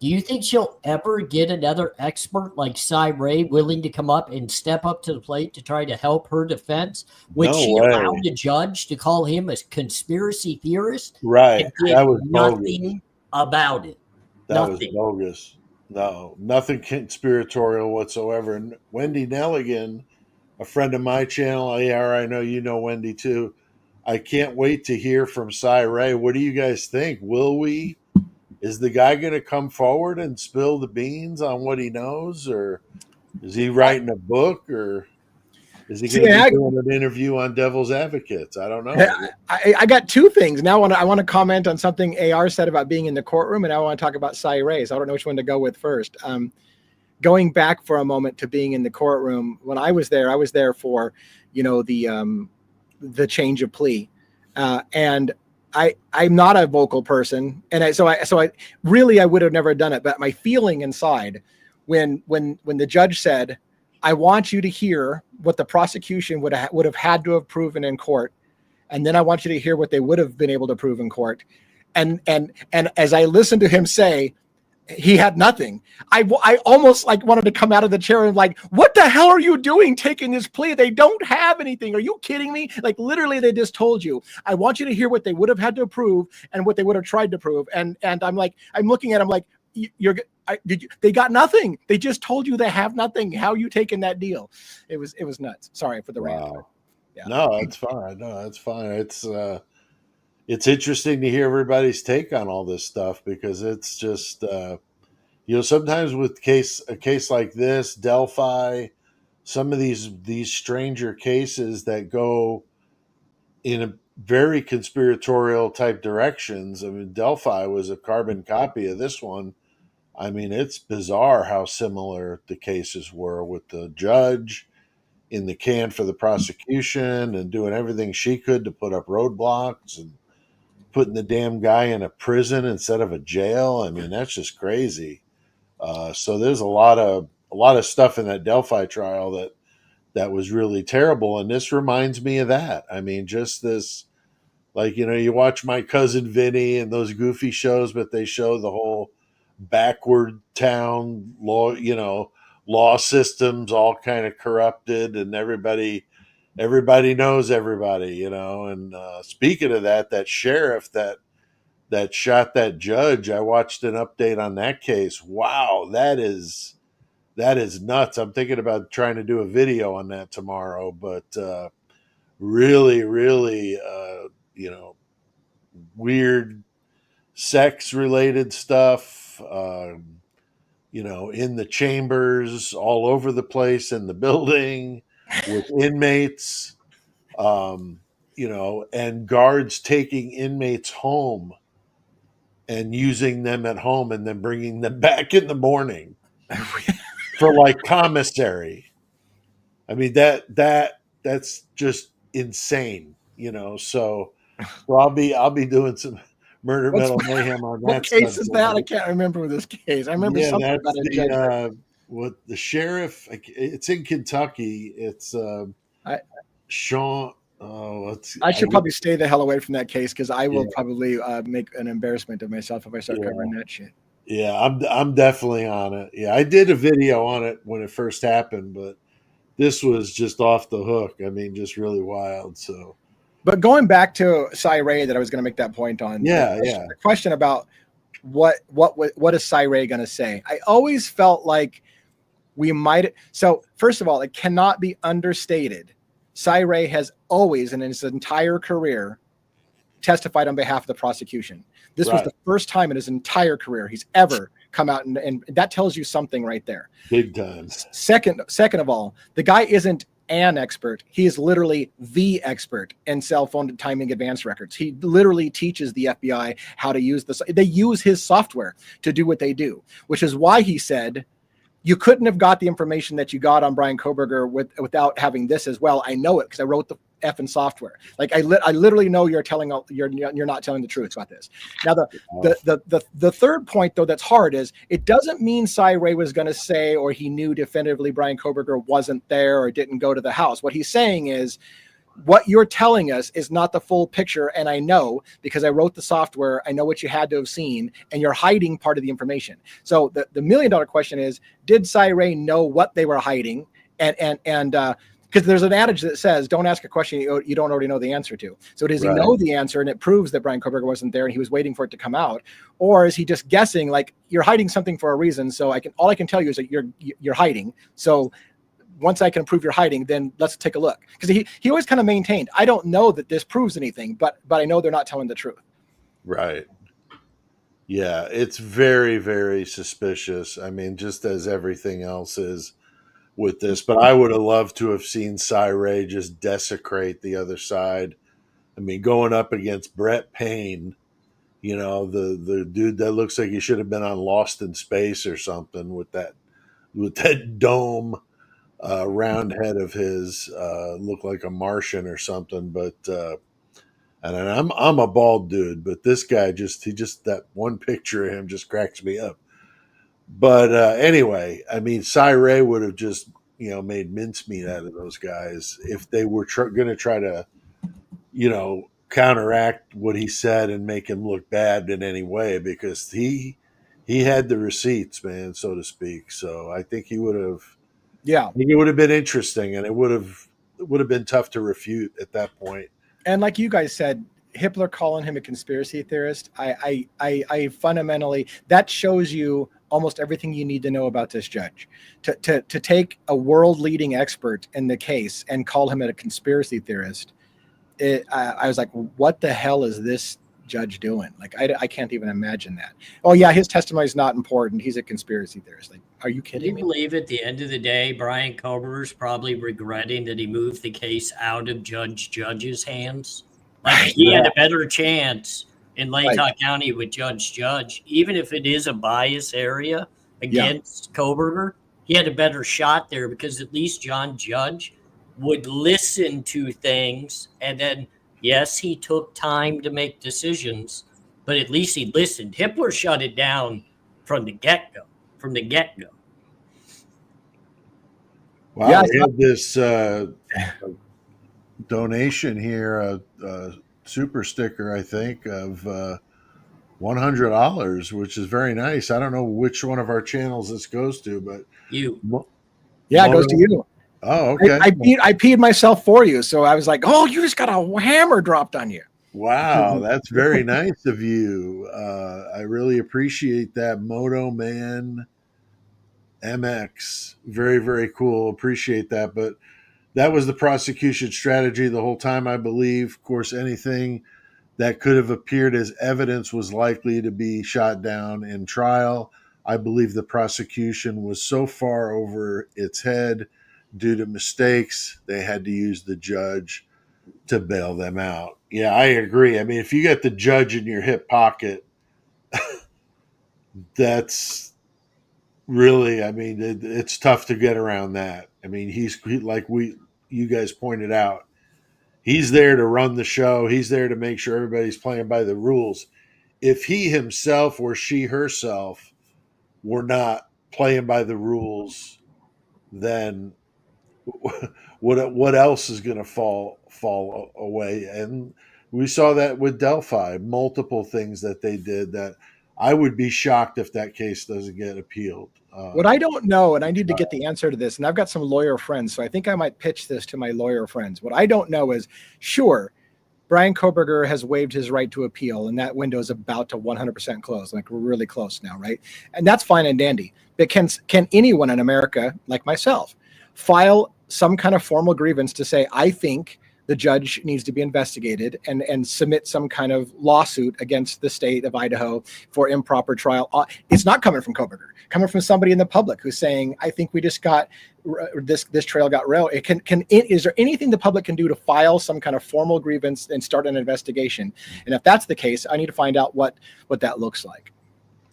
do you think she'll ever get another expert like Cy Ray willing to come up and step up to the plate to try to help her defense? Would No she way. allow the judge to call him a conspiracy theorist? Right. And did That was nothing about it. That Nothing. was bogus. No, nothing conspiratorial whatsoever. And Wendy Nelligan, a friend of my channel, I know you know Wendy too. I can't wait to hear from Cy Ray. What do you guys think? Will we? Is the guy going to come forward and spill the beans on what he knows, or is he writing a book, or is he going to be doing an interview on Devil's Advocates? I don't know. I got two things. Now I want to comment on something AR said about being in the courtroom, and I want to talk about Cy Ray. So I don't know which one to go with first. Going back for a moment to being in the courtroom, when I was there for, the change of plea, and I'm not a vocal person, and I really would have never done it. But my feeling inside, when the judge said, "I want you to hear what the prosecution would have had to have proven in court, and then I want you to hear what they would have been able to prove in court," and as I listened to him say, he had nothing. I almost wanted to come out of the chair and what the hell are you doing taking this plea? They don't have anything. Are you kidding me? Literally, they just told you. I want you to hear what they would have had to prove and what they would have tried to prove. And I'm looking at him they got nothing. They just told you they have nothing. How are you taking that deal? It was nuts. Sorry for the rant. Yeah. No, it's fine. No, that's fine. It's interesting to hear everybody's take on all this stuff, because it's just, sometimes with a case like this, Delphi, some of these stranger cases that go in a very conspiratorial type directions. I mean, Delphi was a carbon copy of this one. I mean, it's bizarre how similar the cases were, with the judge in the can for the prosecution and doing everything she could to put up roadblocks and putting the damn guy in a prison instead of a jail. I mean, that's just crazy. So there's a lot of stuff in that Delphi trial that was really terrible. And this reminds me of that. I mean, just this, you watch My Cousin Vinny and those goofy shows, but they show the whole backward town law systems all kind of corrupted, and everybody knows everybody, and speaking of that sheriff that shot that judge, I watched an update on that case. Wow, that is nuts. I'm thinking about trying to do a video on that tomorrow, but really weird sex related stuff, in the chambers all over the place in the building with inmates, and guards taking inmates home and using them at home and then bringing them back in the morning for commissary. I mean, that's just insane, so I'll be doing some Murder Metal Mayhem on that. What case is that? I can't remember this case. I remember something about a judge. What the sheriff? It's in Kentucky. It's Sean. I should probably stay the hell away from that case, because I will probably make an embarrassment of myself if I start covering that shit. Yeah, I'm definitely on it. Yeah, I did a video on it when it first happened, but this was just off the hook. I mean, just really wild. So, but going back to Cy Ray, that I was going to make that point on. The question about what is Cy Ray going to say? I always felt like we might. So first of all, it cannot be understated. Cy Ray has always, in his entire career, testified on behalf of the prosecution. This was the first time in his entire career he's ever come out, and that tells you something right there. Big time. Second of all, the guy isn't an expert. He is literally the expert in cell phone timing advance records. He literally teaches the FBI how to use this. They use his software to do what they do, which is why he said, you couldn't have got the information that you got on Brian Koberger without having this as well. I know it because I wrote effing software. Like I literally know you're not telling the truth about this. Now the third point though that's hard is it doesn't mean Cy Ray was going to say or he knew definitively Brian Koberger wasn't there or didn't go to the house. What he's saying is what you're telling us is not the full picture. And I know because I wrote the software, I know what you had to have seen, and you're hiding part of the information. So the $1 million question is, did Cy Ray know what they were hiding? And because there's an adage that says, don't ask a question you don't already know the answer to. So does he know the answer and it proves that Brian Koberger wasn't there and he was waiting for it to come out? Or is he just guessing, like, you're hiding something for a reason? So all I can tell you is that you're hiding. So once I can prove you're hiding, then let's take a look. Because he always kind of maintained, I don't know that this proves anything, but I know they're not telling the truth. Right. Yeah, it's very, very suspicious. I mean, just as everything else is with this. But I would have loved to have seen Cy Ray just desecrate the other side. I mean, going up against Brett Payne, you know, the dude that looks like he should have been on Lost in Space or something with that dome. Round head of his looked like a Martian or something, but and I'm a bald dude, but this guy just that one picture of him just cracks me up. But anyway, I mean, Cy Ray would have just made mincemeat out of those guys if they were going to try to counteract what he said and make him look bad in any way, because he had the receipts, man, so to speak. So I think he would have. Yeah, I think it would have been interesting, and it would have been tough to refute at that point. And like you guys said, Hitler calling him a conspiracy theorist, I fundamentally, that shows you almost everything you need to know about this judge. To take a world-leading expert in the case and call him a conspiracy theorist, I was like, what the hell is this judge doing? Like, I can't even imagine that. Oh yeah, his testimony is not important. He's a conspiracy theorist. Like, are you kidding me? You believe at the end of the day, Brian Koberger's probably regretting that he moved the case out of Judge's hands? Like, he had a better chance in Layton County with Judge, even if it is a bias area against Koberger. He had a better shot there because at least John Judge would listen to things, and then yes, he took time to make decisions, but at least he listened. Hitler shut it down from the get-go. Wow, yeah, we have this donation here, a super sticker, I think, of $100, which is very nice. I don't know which one of our channels this goes to, but you. It goes to you. Oh, okay. I peed myself for you, so I was like, "Oh, you just got a hammer dropped on you." Wow, that's very nice of you. I really appreciate that, Moto Man MX. Very, very cool. Appreciate that. But that was the prosecution strategy the whole time, I believe. Of course, anything that could have appeared as evidence was likely to be shot down in trial. I believe the prosecution was so far over its head due to mistakes, they had to use the judge to bail them out. Yeah, I agree. I mean, if you got the judge in your hip pocket, that's really, I mean, it's tough to get around that. I mean, you guys pointed out, he's there to run the show. He's there to make sure everybody's playing by the rules. If he himself or she herself were not playing by the rules, then what else is going to fall away? And we saw that with Delphi, multiple things that they did that I would be shocked if that case doesn't get appealed. What I don't know, and I need to get the answer to this, and I've got some lawyer friends, so I think I might pitch this to my lawyer friends. What I don't know is, sure, Brian Koberger has waived his right to appeal, and that window is about to 100% close. Like, we're really close now, right? And that's fine and dandy. But can anyone in America, like myself, file some kind of formal grievance to say, I think the judge needs to be investigated, and submit some kind of lawsuit against the state of Idaho for improper trial? It's not coming from Koberger, coming from somebody in the public who's saying, I think we just got this trail got railed. Is there anything the public can do to file some kind of formal grievance and start an investigation? And if that's the case, I need to find out what that looks like.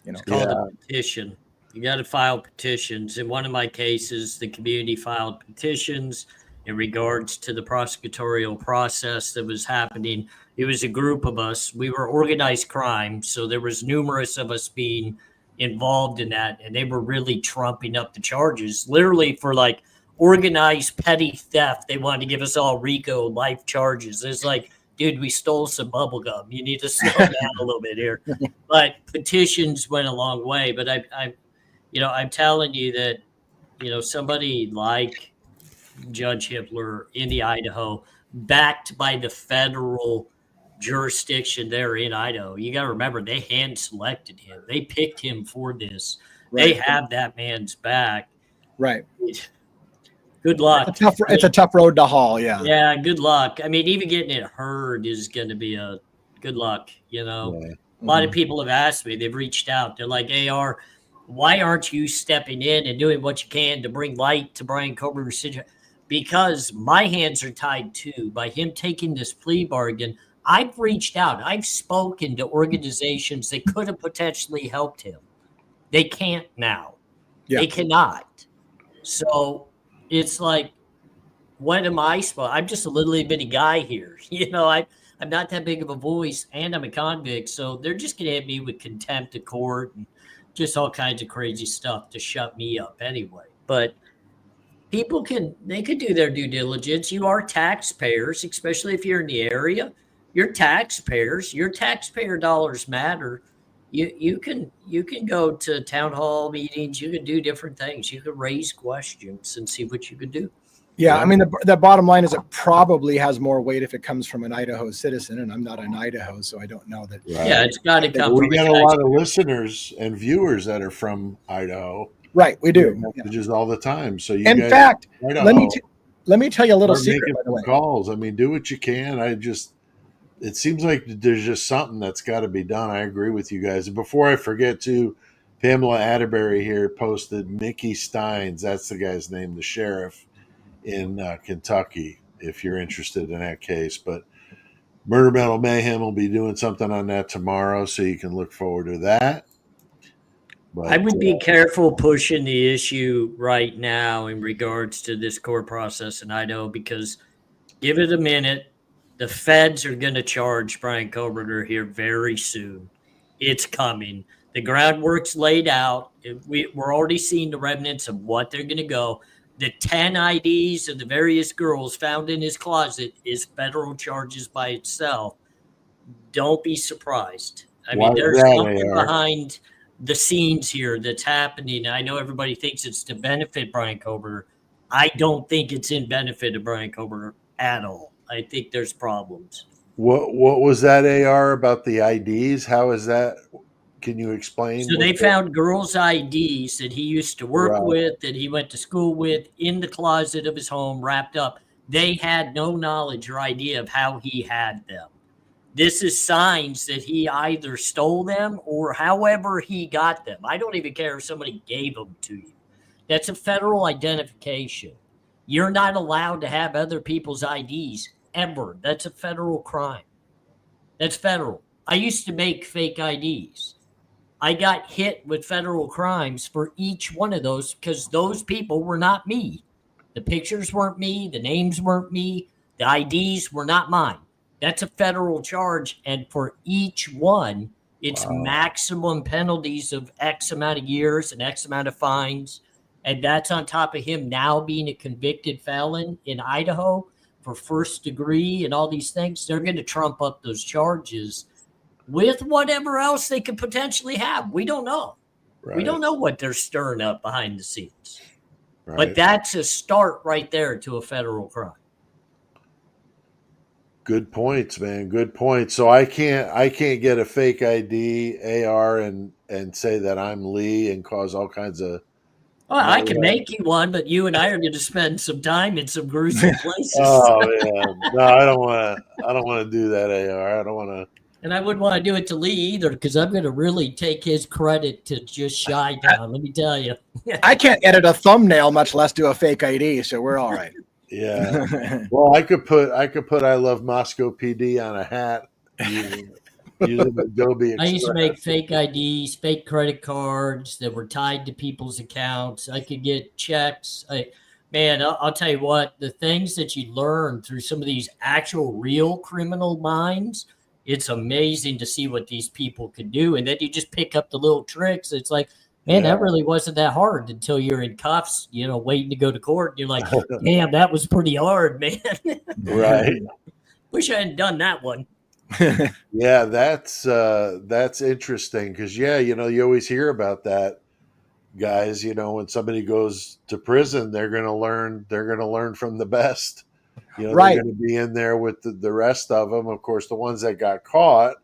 It's called a petition. You got to file petitions. In one of my cases, the community filed petitions, in regards to the prosecutorial process that was happening. It was a group of us. We were organized crime, so there was numerous of us being involved in that, and they were really trumping up the charges, literally for like organized petty theft. They wanted to give us all RICO life charges. It's like, dude, we stole some bubble gum. You need to slow down a little bit here. But petitions went a long way. But I'm telling you that, somebody like Judge Hippler in the Idaho, backed by the federal jurisdiction there in Idaho. You got to remember, they hand selected him. They picked him for this. Right. They have that man's back. Right. Good luck. It's a tough road to haul. Yeah. Yeah. Good luck. I mean, even getting it heard is going to be a good luck. Yeah. A lot of people have asked me, they've reached out. They're like, AR, why aren't you stepping in and doing what you can to bring light to Brian Koberger's situation? Because my hands are tied too. By him taking this plea bargain, I've reached out. I've spoken to organizations that could have potentially helped him. They can't now. Yeah. They cannot. So it's like, what am I supposed? I'm just a little bitty guy here. I'm not that big of a voice, and I'm a convict. So they're just going to hit me with contempt of court and just all kinds of crazy stuff to shut me up anyway. But people could do their due diligence. You are taxpayers, especially if you're in the area. You're taxpayers. Your taxpayer dollars matter. You can go to town hall meetings. You can do different things. You can raise questions and see what you can do. Yeah, I mean, the bottom line is it probably has more weight if it comes from an Idaho citizen, and I'm not in Idaho, so I don't know that. Right. Yeah, it's got to come from. We got a lot of listeners and viewers that are from Idaho. Right, we do. Messages all the time. So in fact, let me tell you a little secret. By the way, calls. I mean, do what you can. It seems like there's just something that's got to be done. I agree with you guys. And before I forget, too, Pamela Atterbury here posted Mickey Steins. That's the guy's name, the sheriff in Kentucky, if you're interested in that case. But Murder Metal Mayhem will be doing something on that tomorrow, so you can look forward to that. But I would be careful pushing the issue right now in regards to this court process in Idaho, because give it a minute. The feds are going to charge Brian Koberger here very soon. It's coming. The groundwork's laid out. We're already seeing the remnants of what they're going to go. The 10 IDs of the various girls found in his closet is federal charges by itself. Don't be surprised. I mean, there's something behind the scenes here that's happening. I know everybody thinks it's to benefit Brian Koberger. I don't think it's in benefit of Brian Koberger at all. I think there's problems. What was that, AR, about the IDs? How is that? Can you explain? So they found girls' IDs that he used to work with, that he went to school with, in the closet of his home, wrapped up. They had no knowledge or idea of how he had them. This is signs that he either stole them or however he got them. I don't even care if somebody gave them to you. That's a federal identification. You're not allowed to have other people's IDs ever. That's a federal crime. That's federal. I used to make fake IDs. I got hit with federal crimes for each one of those because those people were not me. The pictures weren't me. The names weren't me. The IDs were not mine. That's a federal charge. And for each one, it's maximum penalties of X amount of years and X amount of fines. And that's on top of him now being a convicted felon in Idaho for first degree and all these things. They're going to trump up those charges with whatever else they could potentially have. We don't know. Right. We don't know what they're stirring up behind the scenes. Right. But that's a start right there to a federal crime. Good points, man. Good points. So I can't get a fake ID, AR, and say that I'm Lee and cause all kinds of. Well, I can make you one, but you and I are going to spend some time in some gruesome places. Oh yeah, no, I don't want to do that, AR. I don't want to. And I wouldn't want to do it to Lee either, because I'm going to really take his credit to just shy down. Let me tell you. I can't edit a thumbnail, much less do a fake ID, so we're all right. Yeah. Well, I could put I love Moscow PD on a hat using Adobe Express. I used to make fake IDs, fake credit cards that were tied to people's accounts. I could get checks. Man, I'll tell you what, the things that you learn through some of these actual real criminal minds, it's amazing to see what these people could do. And then you just pick up the little tricks. It's like, man, that really wasn't that hard until you're in cuffs, waiting to go to court. You're like, damn, that was pretty hard, man. Right. Wish I hadn't done that one. Yeah, that's interesting because you always hear about that, guys. When somebody goes to prison, they're going to learn from the best. Right. They're going to be in there with the rest of them. Of course, the ones that got caught.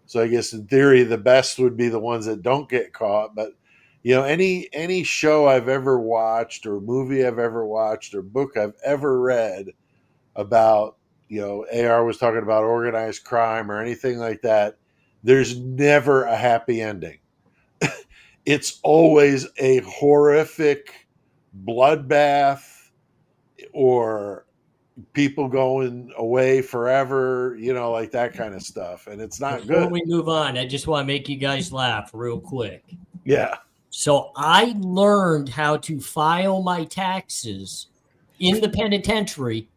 So I guess in theory, the best would be the ones that don't get caught. But any show I've ever watched, or movie I've ever watched, or book I've ever read about, AR was talking about organized crime or anything like that, there's never a happy ending. It's always a horrific bloodbath, or people going away forever, like that kind of stuff. And it's not Before good. we move on, I just want to make you guys laugh real quick. Yeah. So I learned how to file my taxes in the penitentiary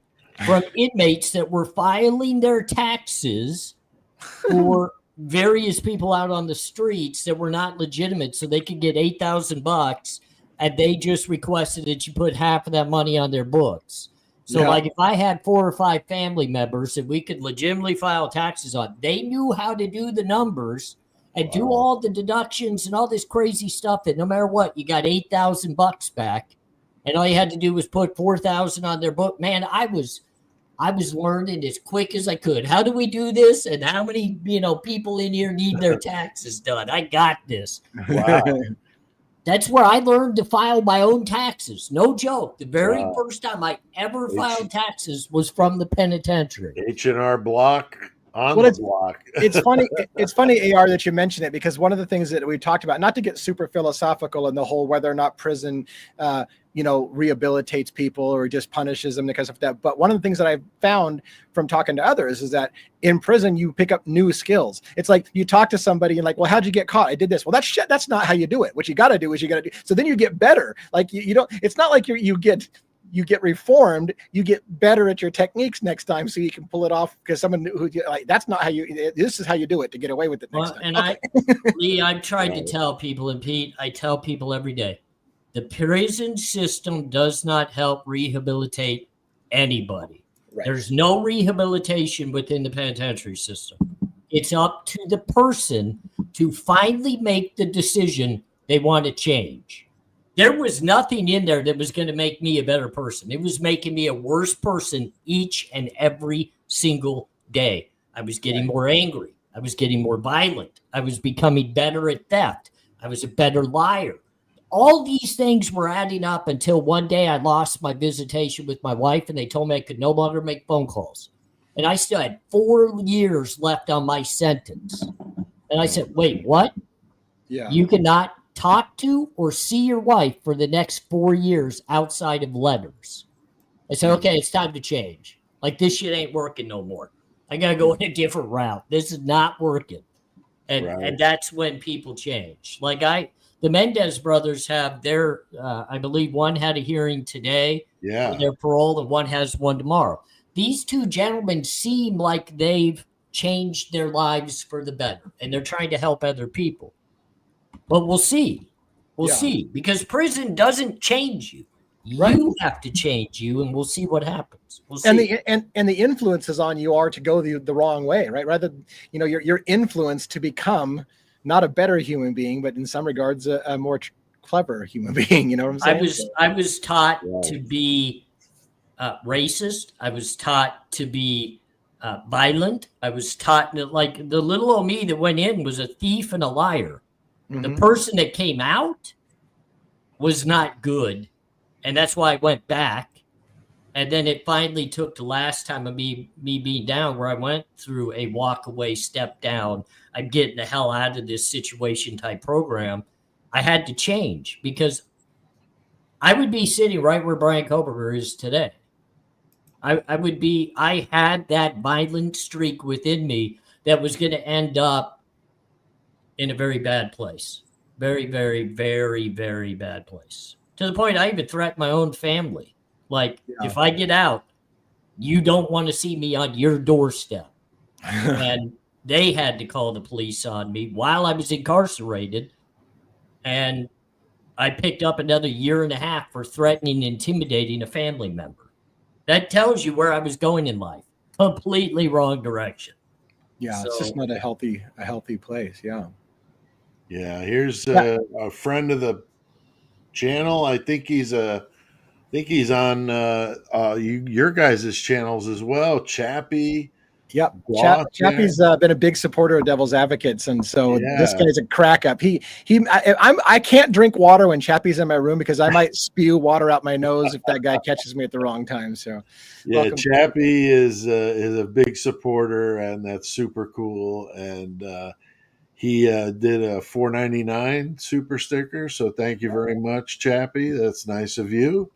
from inmates that were filing their taxes for various people out on the streets that were not legitimate, so they could get $8,000, and they just requested that you put half of that money on their books. So like if I had 4 or 5 family members that we could legitimately file taxes on, they knew how to do the numbers and do all the deductions and all this crazy stuff that no matter what, you got $8,000 back. And all you had to do was put 4,000 on their book. Man, I was learning as quick as I could. How do we do this? And how many, people in here need their taxes done? I got this. Wow. That's where I learned to file my own taxes. No joke. The very first time I ever filed taxes was from the penitentiary. H&R Block on the block. It's funny, AR, that you mention it, because one of the things that we talked about, not to get super philosophical in the whole whether or not prison rehabilitates people or just punishes them because of that, but one of the things that I've found from talking to others is that in prison you pick up new skills. It's like you talk to somebody and like, well, how'd you get caught? I did this. Well, that's not how you do it. What you got to do is so then you get better. Like you don't, it's not like you get reformed, you get better at your techniques next time so you can pull it off, because someone who like, that's not how this is how you do it to get away with it next time. And Lee, I've tried to tell people, and Pete, I tell people every day, the prison system does not help rehabilitate anybody. Right. There's no rehabilitation within the penitentiary system. It's up to the person to finally make the decision they want to change. There was nothing in there that was going to make me a better person. It was making me a worse person each and every single day. I was getting more angry. I was getting more violent. I was becoming better at theft. I was a better liar. All these things were adding up until one day I lost my visitation with my wife, and they told me I could no longer make phone calls. And I still had 4 years left on my sentence. And I said, wait, what? Yeah. You cannot talk to or see your wife for the next 4 years outside of letters. I said, okay, it's time to change. Like, this shit ain't working no more. I got to go in a different route. This is not working. And that's when people change. Like the Mendez brothers have their, I believe one had a hearing today for their parole, and one has one tomorrow. These two gentlemen seem like they've changed their lives for the better, and they're trying to help other people. But we'll see. We'll see, because prison doesn't change you. You have to change you, and we'll see what happens. We'll see. And the influences on you are to go the wrong way, right? Rather, you're influenced to become not a better human being, but in some regards a more clever human being. You know what I'm saying? I was taught to be racist. I was taught to be violent. I was taught that, like, the little old me that went in was a thief and a liar. Mm-hmm. The person that came out was not good, and that's why I went back. And then it finally took the last time of me being down, where I went through a walk away, step down, I'm getting the hell out of this situation type program. I had to change, because I would be sitting right where Brian Koberger is today. I had that violent streak within me that was going to end up in a very bad place. Very, very, very, very bad place. To the point I even threatened my own family. Like, Yeah. if I get out, you don't want to see me on your doorstep. And they had to call the police on me while I was incarcerated. And I picked up another 1.5 years for threatening and intimidating a family member. That tells you where I was going in life. Completely wrong direction. Yeah, it's just not a healthy place. Yeah. Yeah, here's a friend of the channel. I think he's on your guys' channels as well. Chappie. Yep. Boss, Chappie's been a big supporter of Devil's Advocates, and so this Yeah. guy's a crack up. I can't drink water when Chappie's in my room because I might spew water out my nose if that guy catches me at the wrong time. So Yeah, welcome. Chappie is a big supporter, and that's super cool. And he did a $4.99 super sticker, so thank you very much, Chappie. That's nice of you.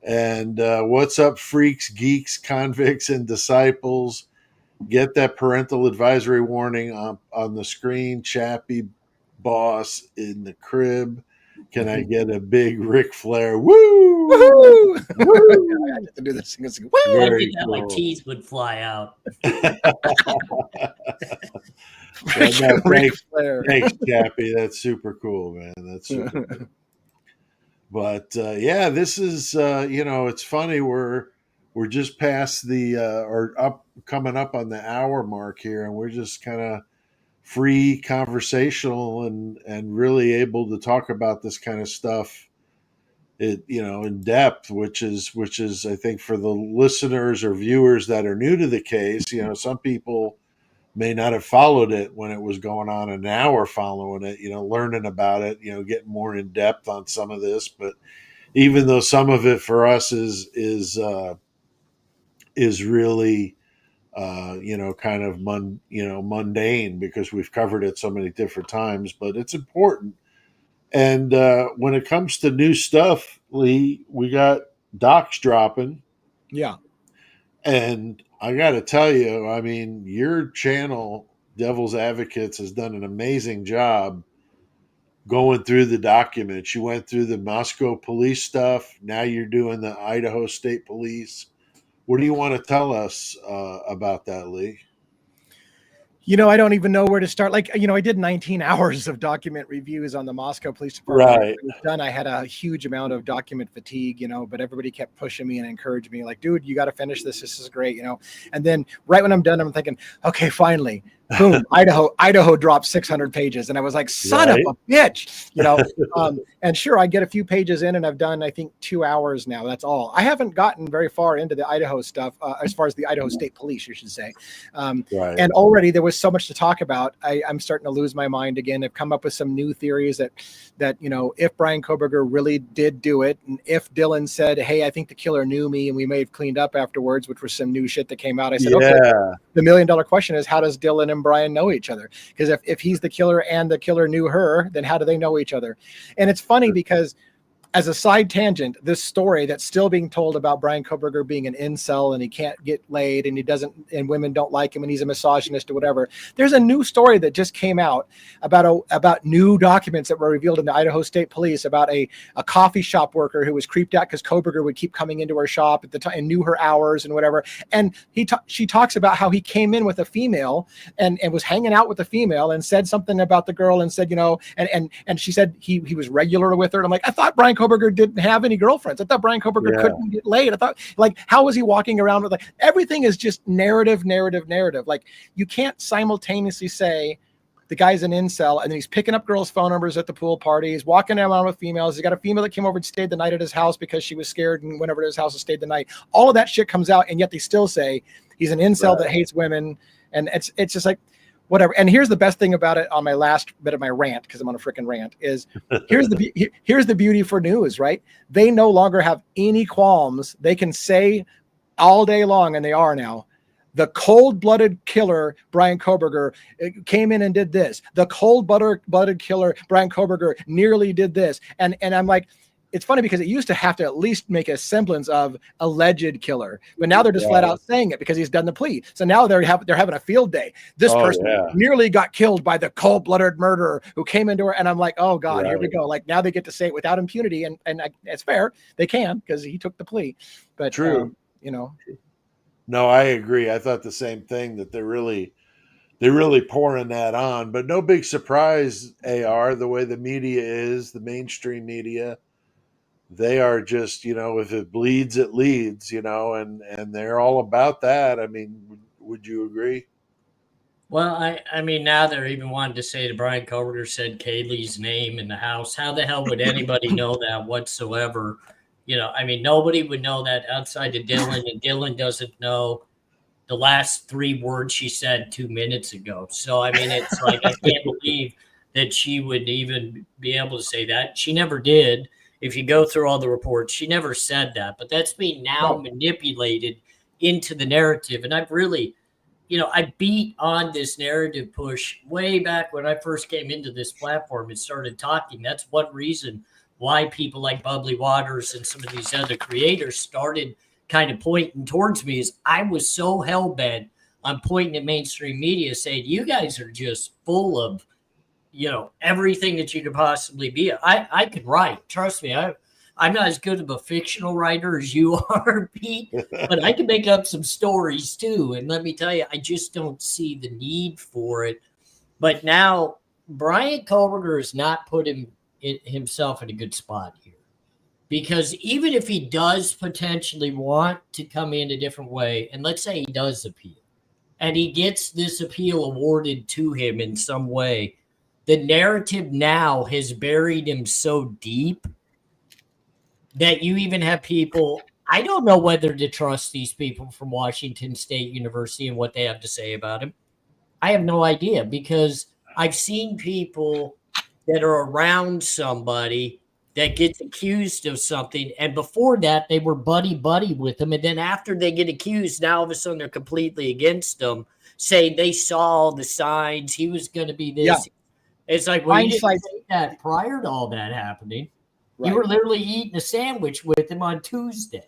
And what's up, freaks, geeks, convicts, and disciples? Get that parental advisory warning on the screen. Chappie, boss in the crib. Can I get a big Ric Flair? Woo! Woohoo! Woo! I have to do this thing. It's like, If I Very did that, my cool. teeth would fly out. freaking Ric Flair. Thanks, Chappie. That's super cool, man. That's super cool. But yeah, this is it's funny. We're just past the coming up on the hour mark here, and we're just kind of free conversational and really able to talk about this kind of stuff in depth, which is I think for the listeners or viewers that are new to the case, some people may not have followed it when it was going on, and now we're following it, learning about it, getting more in depth on some of this. But even though some of it for us is really kind of mundane because we've covered it so many different times, but it's important. And when it comes to new stuff, Lee, we got docs dropping. Yeah. And I got to tell you, I mean, your channel, Devil's Advocates, has done an amazing job going through the documents. You went through the Moscow police stuff. Now you're doing the Idaho State Police. What do you want to tell us about that, Lee? I don't even know where to start. Like, I did 19 hours of document reviews on the Moscow Police Department. Right. When it was done, I had a huge amount of document fatigue, but everybody kept pushing me and encouraging me, like, dude, you got to finish this. This is great, And then right when I'm done, I'm thinking, okay, finally, boom, Idaho dropped 600 pages. And I was like, son of a bitch, and sure, I get a few pages in and I've done, I think, 2 hours now. That's all. I haven't gotten very far into the Idaho stuff, as far as the Idaho State Police, you should say. Right. And already there was so much to talk about. I'm starting to lose my mind again. I've come up with some new theories that if Brian Kohberger really did do it, and if Dylan said, hey, I think the killer knew me and we may have cleaned up afterwards, which was some new shit that came out. I said, okay, the $1 million question is, how does Dylan and Brian know each other? Because if he's the killer and the killer knew her, then how do they know each other? And it's funny because, as a side tangent, this story that's still being told about Brian Kohberger being an incel and he can't get laid and women don't like him and he's a misogynist or whatever. There's a new story that just came out about new documents that were revealed in the Idaho State Police about a coffee shop worker who was creeped out because Kohberger would keep coming into her shop at the time and knew her hours and whatever. And she talks about how he came in with a female and was hanging out with the female and said something about the girl and said, and she said he was regular with her. And I'm like, I thought Brian Kohberger didn't have any girlfriends. I thought Brian Kohberger couldn't get laid. I thought, like, how was he walking around with, like, everything is just narrative. Like, you can't simultaneously say the guy's an incel and then he's picking up girls' phone numbers at the pool party. He's walking around with females. He's got a female that came over and stayed the night at his house because she was scared and went over to his house and stayed the night. All of that shit comes out, and yet they still say he's an incel that hates women. And it's just like, whatever. And here's the best thing about it on my last bit of my rant, because I'm on a freaking rant, is here's the beauty for news, right? They no longer have any qualms. They can say all day long, and they are now, the cold-blooded killer, Brian Kohberger, came in and did this. The cold-blooded killer, Brian Kohberger, nearly did this. And I'm like, it's funny because it used to have to at least make a semblance of alleged killer, but now they're just flat out saying it because he's done the plea. So now they're having a field day. This person nearly got killed by the cold-blooded murderer who came into her, and I'm like, oh God, here we go. Like now they get to say it without impunity, and it's fair, they can because he took the plea. But true, you know. No, I agree. I thought the same thing, that they're really pouring that on, but no big surprise, AR, the way the media is, the mainstream media, they are just, if it bleeds, it leads, and they're all about that. I mean, would you agree? Well, I mean, now they're even wanting to say that Brian Koberger said Kaylee's name in the house. How the hell would anybody know that whatsoever? I mean, nobody would know that outside of Dylan, and Dylan doesn't know the last 3 words she said 2 minutes ago. So, I mean, it's like, I can't believe that she would even be able to say that. She never did. If you go through all the reports, she never said that. But that's being now manipulated into the narrative. And I've really, I beat on this narrative push way back when I first came into this platform and started talking. That's one reason why people like Bubbly Waters and some of these other creators started kind of pointing towards me, is I was so hell-bent on pointing at mainstream media saying, you guys are just full of, everything that you could possibly be. I could write. Trust me. I'm not as good of a fictional writer as you are, Pete, but I can make up some stories too. And let me tell you, I just don't see the need for it. But now Brian Koberger has not put himself in a good spot here. Because even if he does potentially want to come in a different way, and let's say he does appeal, and he gets this appeal awarded to him in some way, the narrative now has buried him so deep that you even have people, I don't know whether to trust these people from Washington State University and what they have to say about him. I have no idea, because I've seen people that are around somebody that gets accused of something, and before that they were buddy with them, and then after they get accused, now all of a sudden they're completely against them, saying they saw all the signs, he was going to be this. Yeah. It's like, well, you didn't say that prior to all that happening. Right. You were literally eating a sandwich with him on Tuesday.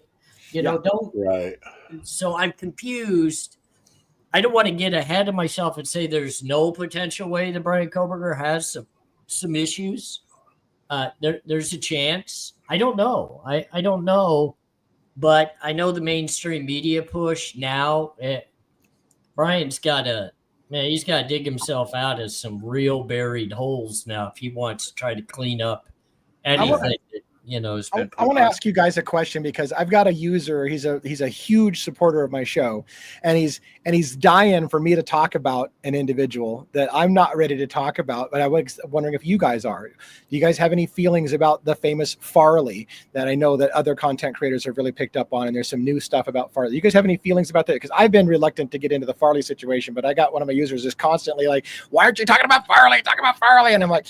Don't. Right. So I'm confused. I don't want to get ahead of myself and say there's no potential way that Brian Koberger has some issues. There's a chance. I don't know. I don't know, but I know the mainstream media push now. Brian's got to dig himself out of some real buried holes now if he wants to try to clean up anything. I want to ask you guys a question, because I've got a user. He's a huge supporter of my show, and he's dying for me to talk about an individual that I'm not ready to talk about. But I was wondering if you guys are. Do you guys have any feelings about the famous Farley that I know that other content creators have really picked up on? And there's some new stuff about Farley. You guys have any feelings about that? Because I've been reluctant to get into the Farley situation, but I got one of my users is constantly like, "Why aren't you talking about Farley? Talk about Farley!" And I'm like,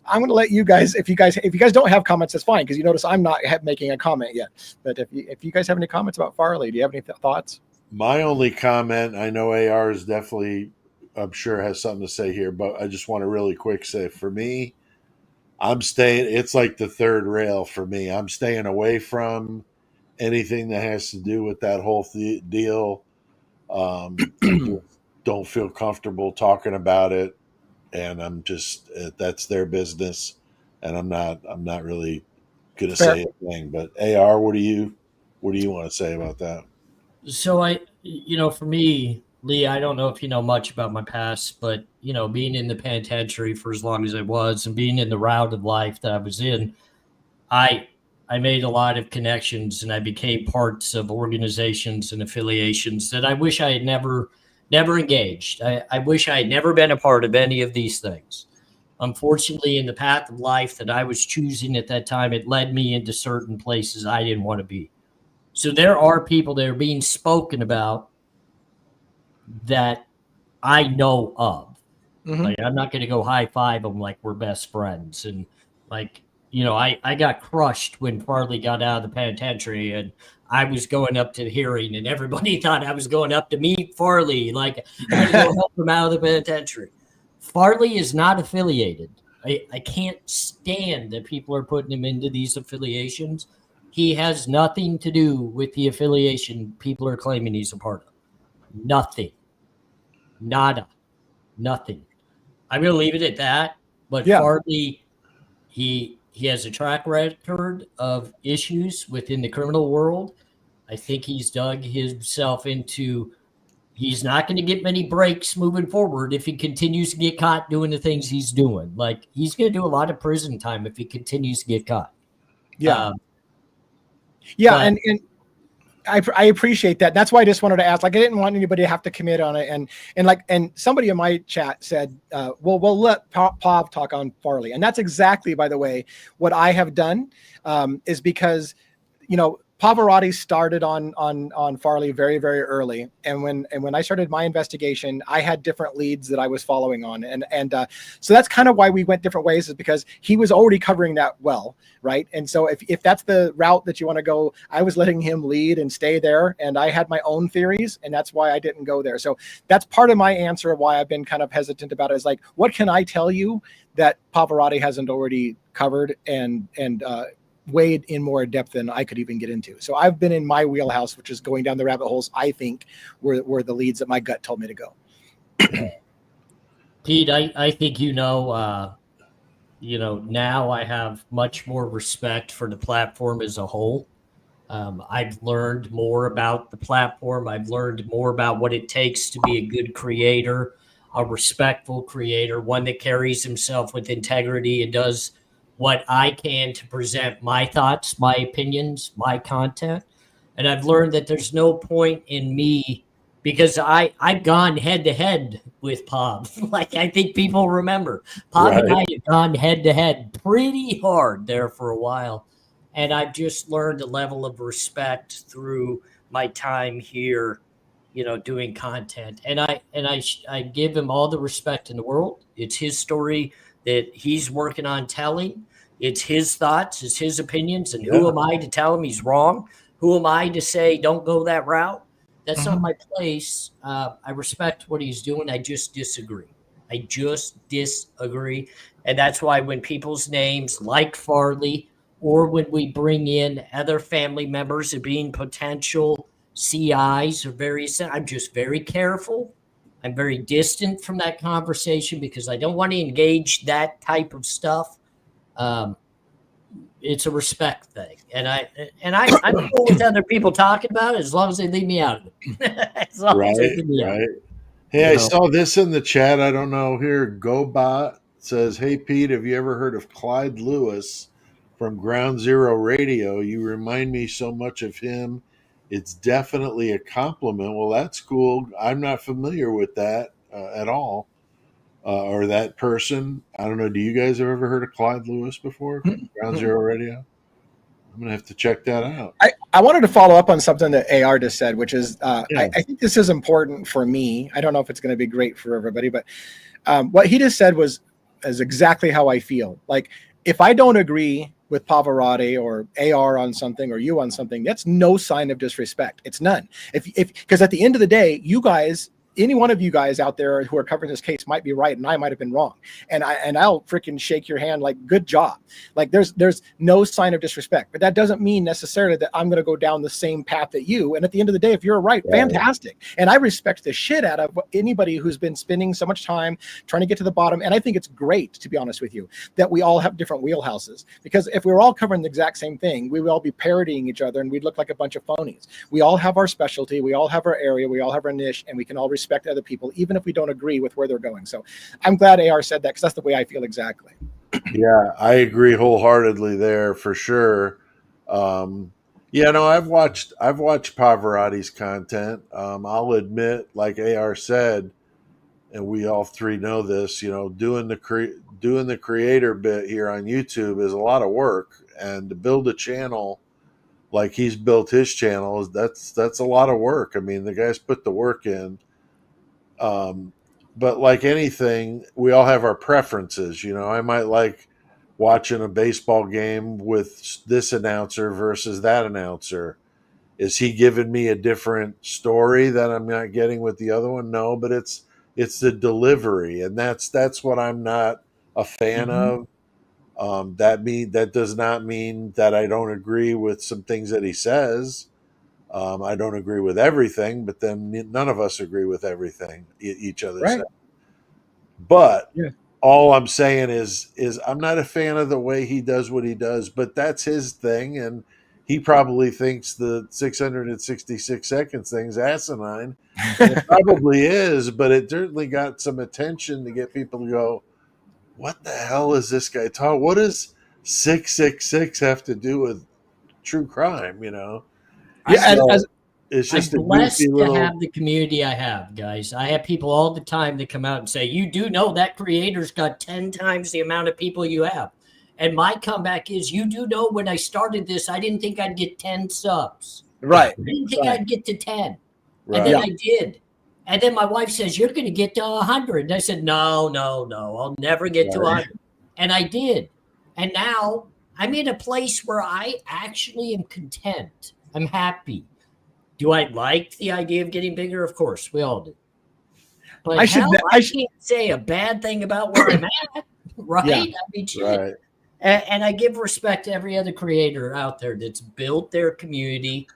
I'm going to let you guys. If you guys don't have comments, that's fine, because you notice I'm not making a comment yet. But if you guys have any comments about Farley, do you have any thoughts? My only comment, I know AR is definitely, I'm sure, has something to say here, but I just want to really quick say, for me, I'm staying, it's like the third rail for me. I'm staying away from anything that has to do with that whole deal. Don't feel comfortable talking about it. And I'm just, that's their business. And I'm not really going to say a thing. But AR, what do you want to say about that? So for me, Lee, I don't know if you know much about my past, but being in the penitentiary for as long as I was, and being in the route of life that I was in, I made a lot of connections, and I became parts of organizations and affiliations that I wish I had never engaged. I wish I had never been a part of any of these things. Unfortunately, in the path of life that I was choosing at that time, it led me into certain places I didn't want to be. So there are people that are being spoken about that I know of. Mm-hmm. Like, I'm not going to go high five them like we're best friends. And I got crushed when Farley got out of the penitentiary, and I was going up to the hearing, and everybody thought I was going up to meet Farley. Like, I had to go help him out of the penitentiary. Farley is not affiliated. I can't stand that people are putting him into these affiliations. He has nothing to do with the affiliation people are claiming he's a part of. Nothing. Nada. Nothing. I'm going to leave it at that. But Yeah. Farley, he has a track record of issues within the criminal world. I think he's dug himself into. He's not going to get many breaks moving forward if he continues to get caught doing the things he's doing. Like, he's going to do a lot of prison time if he continues to get caught. Yeah. Um, Yeah. but- And I appreciate that. That's why I just wanted to ask. Like, I didn't want anybody to have to commit on it. And somebody in my chat said, "Well, we'll let Pav talk on Farley." And that's exactly, by the way, what I have done. Is because, Pavarotti started on Farley very, very early, and when I started my investigation, I had different leads that I was following on, and so that's kind of why we went different ways, is because he was already covering that well, right? And so if that's the route that you want to go, I was letting him lead and stay there, and I had my own theories, and that's why I didn't go there. So that's part of my answer of why I've been kind of hesitant about it. Is like, what can I tell you that Pavarotti hasn't already covered and weighed in more depth than I could even get into. So I've been in my wheelhouse, which is going down the rabbit holes I think were the leads that my gut told me to go. Pete, I think now I have much more respect for the platform as a whole. I've learned more about the platform. I've learned more about what it takes to be a good creator, a respectful creator, one that carries himself with integrity and does what I can to present my thoughts, my opinions, my content. And I've learned that there's no point in me, because I've gone head to head with Pav. Like, I think people remember Pav Right. and I have gone head to head pretty hard there for a while. And I've just learned a level of respect through my time here, doing content. And I give him all the respect in the world. It's his story that he's working on telling. It's his thoughts, it's his opinions, and who am I to tell him he's wrong? Who am I to say don't go that route? That's not my place. I respect what he's doing. I just disagree. And that's why when people's names like Farley, or when we bring in other family members of being potential CIs or various, I'm just very careful. I'm very distant from that conversation because I don't want to engage that type of stuff. It's a respect thing, and I'm cool with other people talking about it as long as they leave me out of it. As long as they leave me out of it. Hey, I saw this in the chat. I don't know here. GoBot says, "Hey Pete, have you ever heard of Clyde Lewis from Ground Zero Radio? You remind me so much of him. It's definitely a compliment." Well, that's cool. I'm not familiar with that at all, or that person. I don't know. Do you guys have ever heard of Clyde Lewis before? Ground Zero Radio. I'm gonna have to check that out. I wanted to follow up on something that AR just said, which is I think this is important for me. I don't know if it's going to be great for everybody, but what he just said is exactly how I feel. Like, if I don't agree with Pavarotti or AR on something or you on something, that's no sign of disrespect. It's none. Because at the end of the day, you guys, any one of you guys out there who are covering this case might be right and I might have been wrong. And I'll freaking shake your hand like, good job. Like, there's no sign of disrespect, but that doesn't mean necessarily that I'm going to go down the same path that you. And at the end of the day, if you're right, fantastic. And I respect the shit out of anybody who's been spending so much time trying to get to the bottom. And I think it's great, to be honest with you, that we all have different wheelhouses, because if we were all covering the exact same thing, we would all be parodying each other and we'd look like a bunch of phonies. We all have our specialty. We all have our area. We all have our niche, and we can all respect other people, even if we don't agree with where they're going. So I'm glad AR said that, because that's the way I feel exactly. Yeah, I agree wholeheartedly there for sure. I've watched Pavarotti's content. I'll admit, like AR said, and we all three know this, doing the creator bit here on YouTube is a lot of work, and to build a channel like he's built his channel, that's a lot of work. I mean, the guy's put the work in. But like anything, we all have our preferences. I might like watching a baseball game with this announcer versus that announcer. Is he giving me a different story that I'm not getting with the other one? No, but it's the delivery, and that's what I'm not a fan of. That does not mean that I don't agree with some things that he says. I don't agree with everything, but then none of us agree with everything each other Right. says. But Yeah. all I'm saying is I'm not a fan of the way he does what he does, but that's his thing, and he probably thinks the 666 seconds thing's asinine, and it probably is, but it certainly got some attention to get people to go, what the hell is this guy talking? What does 666 have to do with true crime? Yeah, So it's I'm just a goofy blessed to little. have the community I have, guys. I have people all the time that come out and say, you do know that creator's got 10 times the amount of people you have. And my comeback is, you do know when I started this, I didn't think I'd get 10 subs. right. I didn't think Right. I'd get to 10. Right. And then I did. And then my wife says, you're going to get to 100. And I said, no. I'll never get to 100. And I did. And now I'm in a place where I actually am content. I'm happy. Do I like the idea of getting bigger? Of course, we all do. But I can't say a bad thing about where I'm at, right? Yeah. I mean, shit. Right. And I give respect to every other creator out there that's built their community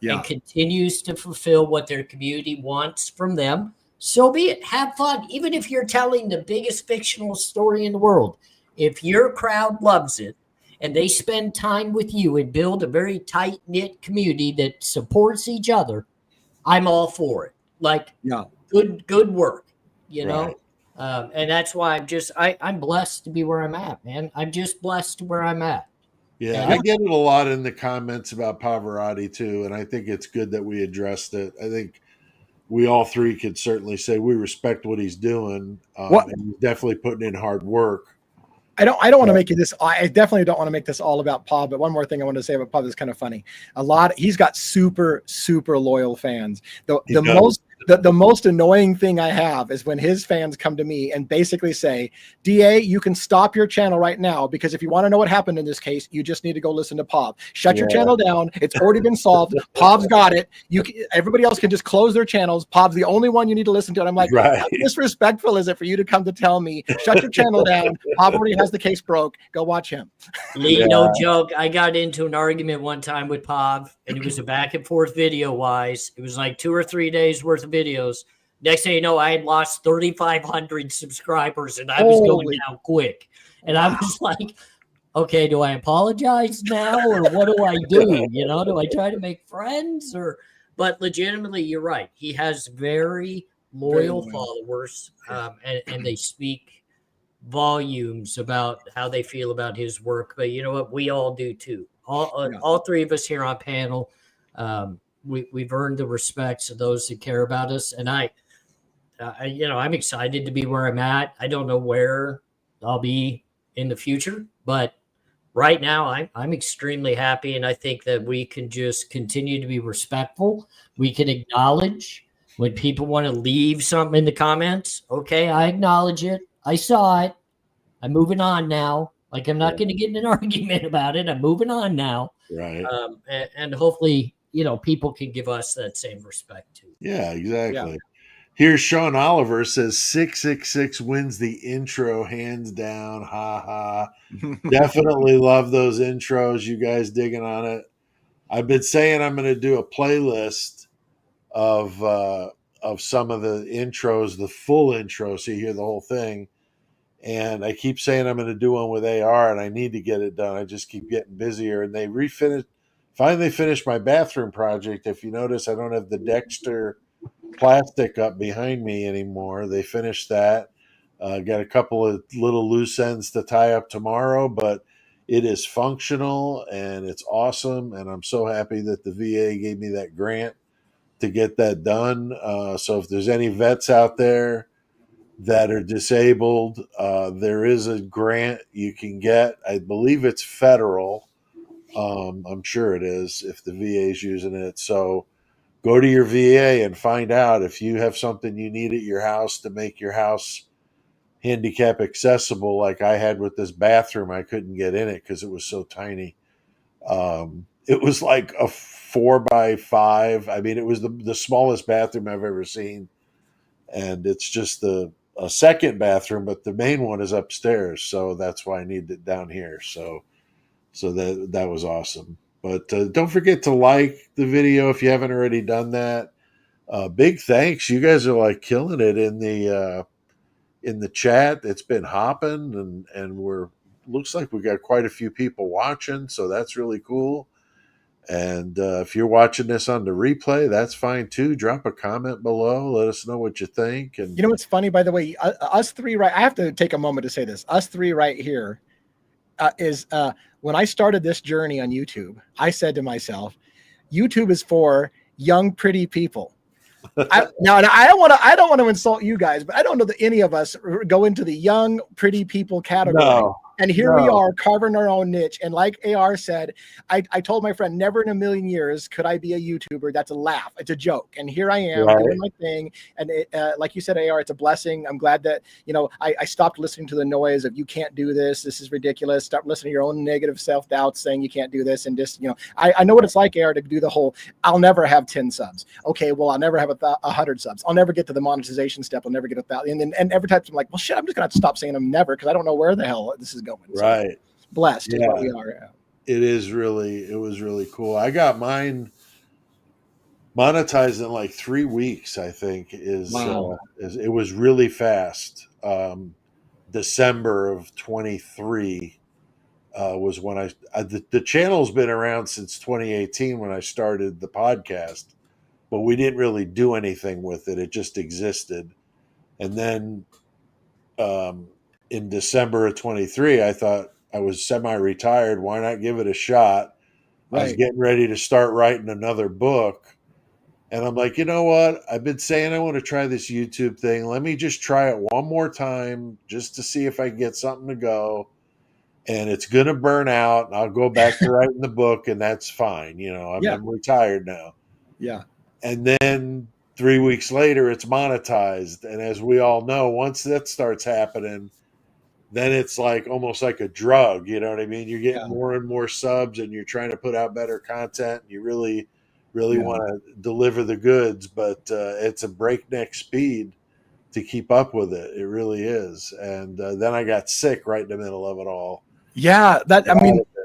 and continues to fulfill what their community wants from them. So be it. Have fun. Even if you're telling the biggest fictional story in the world, if your crowd loves it, and they spend time with you and build a very tight-knit community that supports each other, I'm all for it. Like, good work, know? And that's why I'm blessed to be where I'm at, man. I'm just blessed to where I'm at. Yeah, I get it a lot in the comments about Pavarotti, too, and I think it's good that we addressed it. I think we all three could certainly say we respect what he's doing, and he's definitely putting in hard work. I don't want to make this. I definitely don't want to make this all about Pav. But one more thing I want to say about Pav is kind of funny. He's got super loyal fans. The most annoying thing I have is when his fans come to me and basically say, DA, you can stop your channel right now, because if you want to know what happened in this case, you just need to go listen to Pav. Shut your channel down. It's already been solved. Pav's got it. Everybody else can just close their channels. Pav's the only one you need to listen to. And I'm like, how disrespectful is it for you to come to tell me, shut your channel down? Pav already has the case broke. Go watch him. Lee, no joke. I got into an argument one time with Pav, and it was a back and forth video wise. It was like 2 or 3 days worth of videos. Next thing you know, I had lost 3,500 subscribers, and I was going down quick. And I was like, okay, do I apologize now, or what do I do? Do I try to make friends? But legitimately, you're right. He has very loyal followers, and they speak volumes about how they feel about his work. But you know what? We all do too. All three of us here on panel, we've earned the respects of those that care about us. And I'm excited to be where I'm at. I don't know where I'll be in the future, but right now I'm extremely happy. And I think that we can just continue to be respectful. We can acknowledge when people want to leave something in the comments. Okay, I acknowledge it. I saw it. I'm moving on now. Like, I'm not going to get in an argument about it. I'm moving on now. Right. And hopefully, people can give us that same respect too. Yeah, exactly. Yeah. Here's Sean Oliver says 666 wins the intro hands down. Ha ha. Definitely love those intros. You guys digging on it. I've been saying I'm going to do a playlist of some of the intros, the full intro, so you hear the whole thing. And I keep saying I'm going to do one with AR, and I need to get it done. I just keep getting busier. And they finally finished my bathroom project. If you notice, I don't have the Dexter plastic up behind me anymore. They finished that. Got a couple of little loose ends to tie up tomorrow, but it is functional and it's awesome. And I'm so happy that the VA gave me that grant to get that done. So if there's any vets out there that are disabled, there is a grant you can get. I believe it's federal. I'm sure it is if the VA is using it. So go to your VA and find out if you have something you need at your house to make your house handicap accessible, like I had with this bathroom. I couldn't get in it because it was so tiny. It was like a 4x5. I mean, it was the smallest bathroom I've ever seen. And it's just a a second bathroom, but the main one is upstairs, so that's why I need it down here. So that was awesome. But don't forget to like the video if you haven't already done that. Big thanks, you guys are like killing it in the chat. It's been hopping, and we're looks like we got quite a few people watching, so that's really cool. And if you're watching this on the replay, that's fine too. Drop a comment below. Let us know what you think. And You know what's funny, by the way, us three, right? I have to take a moment to say this. Us three right here is when I started this journey on YouTube, I said to myself, YouTube is for young, pretty people. Now, I don't want to insult you guys, but I don't know that any of us go into the young, pretty people category. No, And here we are carving our own niche. And like AR said, I told my friend, never in a million years could I be a YouTuber. That's a laugh. It's a joke. And here I am doing my thing. And like you said, AR, it's a blessing. I'm glad that, I stopped listening to the noise of you can't do this. This is ridiculous. Start listening to your own negative self-doubt saying you can't do this. And just, I know what it's like, AR, to do the whole, I'll never have 10 subs. Okay, well, I'll never have 100 subs. I'll never get to the monetization step. I'll never get 1,000. And every time I'm like, well, shit, I'm just going to have to stop saying I'm never, because I don't know where the hell this is going. right. So, blessed is what we are. It was really cool. I got mine monetized in like 3 weeks, I think. It was really fast. December of 23 was when the channel's been around since 2018 when I started the podcast, but we didn't really do anything with it. It just existed. And then in December of 23, I thought I was semi-retired. Why not give it a shot? Right. I was getting ready to start writing another book. And I'm like, you know what? I've been saying I want to try this YouTube thing. Let me just try it one more time just to see if I can get something to go. And it's going to burn out. And I'll go back to writing the book, and that's fine. I'm retired now. Yeah. And then 3 weeks later, it's monetized. And as we all know, once that starts happening, then it's like almost like a drug. You know what I mean? You're getting more and more subs, and you're trying to put out better content. And you really want to deliver the goods, but it's a breakneck speed to keep up with it. It really is. And then I got sick right in the middle of it all. Yeah,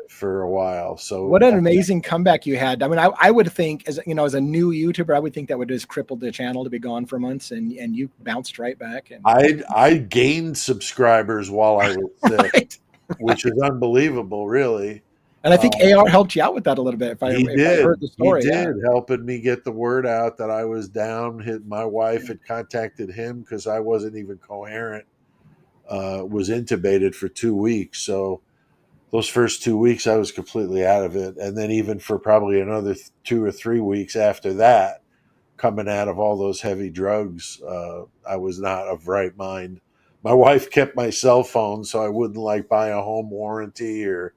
for a while. So what an amazing comeback you had. I mean, I would think as a new YouTuber, I would think that would just cripple the channel to be gone for months, and you bounced right back. And I gained subscribers while I was sick, which is unbelievable, really. And I think AR helped you out with that a little bit. If I heard the story, he did, helping me get the word out that I was down. My wife had contacted him because I wasn't even coherent. Was intubated for 2 weeks, so those first 2 weeks I was completely out of it, and then even for probably another 2 or 3 weeks after that, coming out of all those heavy drugs, I was not of right mind. My wife kept my cell phone so I wouldn't buy a home warranty or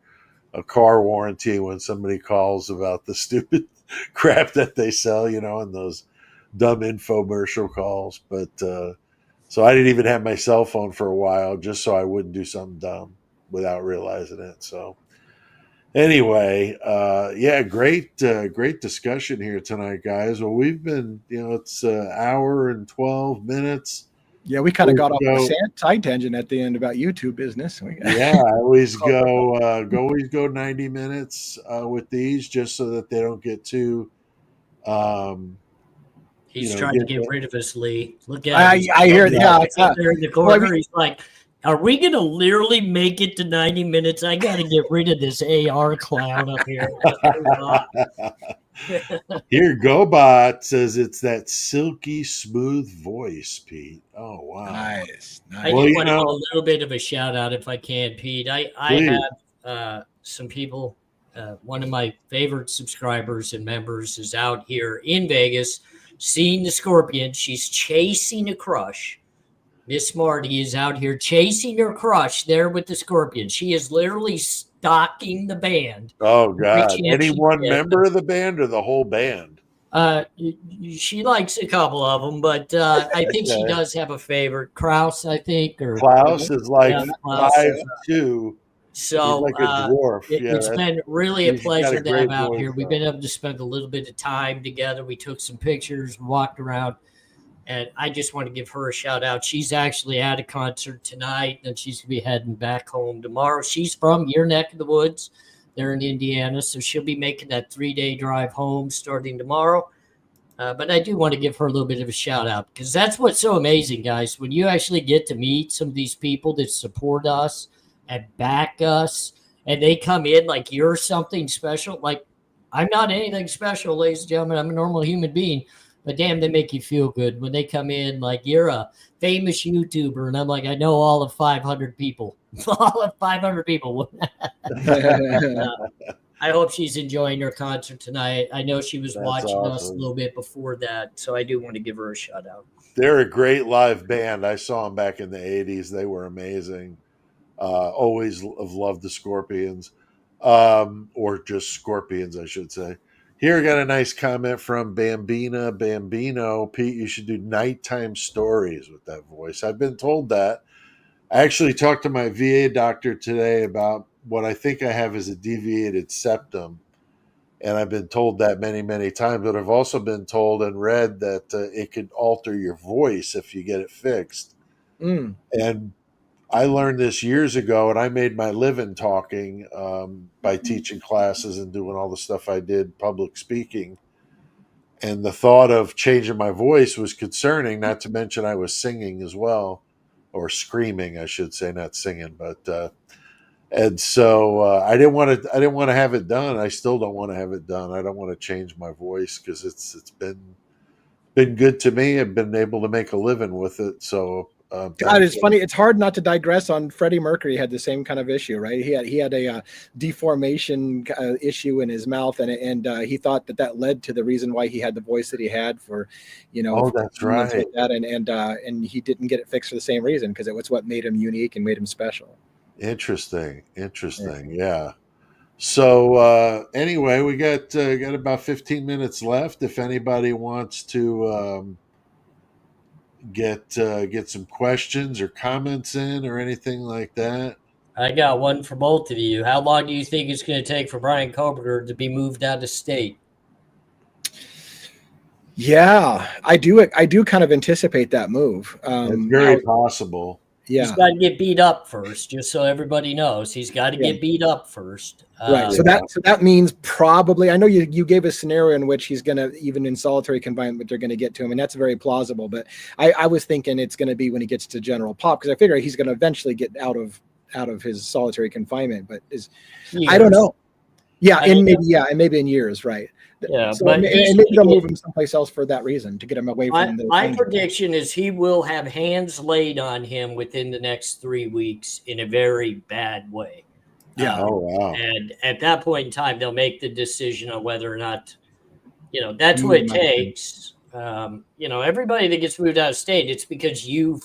a car warranty when somebody calls about the stupid crap that they sell, and those dumb infomercial calls. But so I didn't even have my cell phone for a while just so I wouldn't do something dumb without realizing it. So anyway, great discussion here tonight, guys. Well, we've been, it's an hour and 12 minutes. Yeah, we kind of got off the side tangent at the end about YouTube business. I always go 90 minutes with these, just so that they don't get too. He's trying to get rid of us, Lee. Look at him. I hear it. Yeah, there in the corner. He's like, "Are we going to literally make it to 90 minutes? I got to get rid of this AR clown up here." Here, GoBot says it's that silky smooth voice, Pete. Oh, wow. Nice. I do want to give a little bit of a shout out if I can, Pete. I have some people, one of my favorite subscribers and members is out here in Vegas seeing the Scorpion. She's chasing a crush. Miss Marty is out here chasing her crush there with the Scorpion. She is literally stalking the band. Oh, God. Any one member of the band or the whole band? She likes a couple of them, but I think she does have a favorite. Kraus, I think. Klaus is 5'2". So like a dwarf. It's been really a pleasure to have out here. We've been able to spend a little bit of time together. We took some pictures, walked around. And I just want to give her a shout out. She's actually at a concert tonight, and she's going to be heading back home tomorrow. She's from your neck of the woods. They're in Indiana, so she'll be making that 3-day drive home starting tomorrow. But I do want to give her a little bit of a shout out, because that's what's so amazing, guys. When you actually get to meet some of these people that support us and back us, and they come in like you're something special. Like, I'm not anything special, ladies and gentlemen. I'm a normal human being. But damn, they make you feel good when they come in like you're a famous YouTuber. And I'm like, I know all of 500 people. All of 500 people. I hope she's enjoying her concert tonight. I know she was watching us a little bit before that, so I do want to give her a shout out. They're a great live band. I saw them back in the 80s. They were amazing. Always have loved the Scorpions, or just Scorpions, I should say. Here, I got a nice comment from Bambino. Pete, you should do nighttime stories with that voice. I've been told that. I actually talked to my VA doctor today about what I think I have is a deviated septum. And I've been told that many, many times. But I've also been told and read that it could alter your voice if you get it fixed. And I learned this years ago, and I made my living talking by teaching classes and doing all the stuff I did, public speaking. And the thought of changing my voice was concerning, not to mention I was singing as well, or screaming, I should say, not singing. But and so I didn't want to have it done. I still don't want to have it done. I don't want to change my voice because it's been good to me. I've been able to make a living with it. So. God, it's funny. It's hard not to digress on Freddie Mercury. Had the same kind of issue, right? He had a deformation issue in his mouth, and he thought that led to the reason why he had the voice that he had for, Oh, that's right. Like that, and he didn't get it fixed for the same reason, because it was what made him unique and made him special. Interesting. Yeah. So anyway, we got about 15 minutes left. If anybody wants to get some questions or comments in or anything like that. I got one for both of you. How long do you think it's going to take for Brian Koberger to be moved out of state? Yeah, I do kind of anticipate that move. It's very possible. Yeah, he's got to get beat up first, just so everybody knows. He's got to get beat up first. Right. So that means probably, I know you gave a scenario in which he's going to, even in solitary confinement, they're going to get to him, and that's very plausible. But I was thinking it's going to be when he gets to general pop, because I figure he's going to eventually get out of his solitary confinement. But I don't know. Yeah, maybe in years, right? Yeah, so but maybe they'll move him someplace else for that reason, to get him away from my prediction is he will have hands laid on him within the next 3 weeks in a very bad way. Yeah. Oh, wow. And at that point in time, they'll make the decision on whether or not, that's what it takes. Everybody that gets moved out of state, it's because you've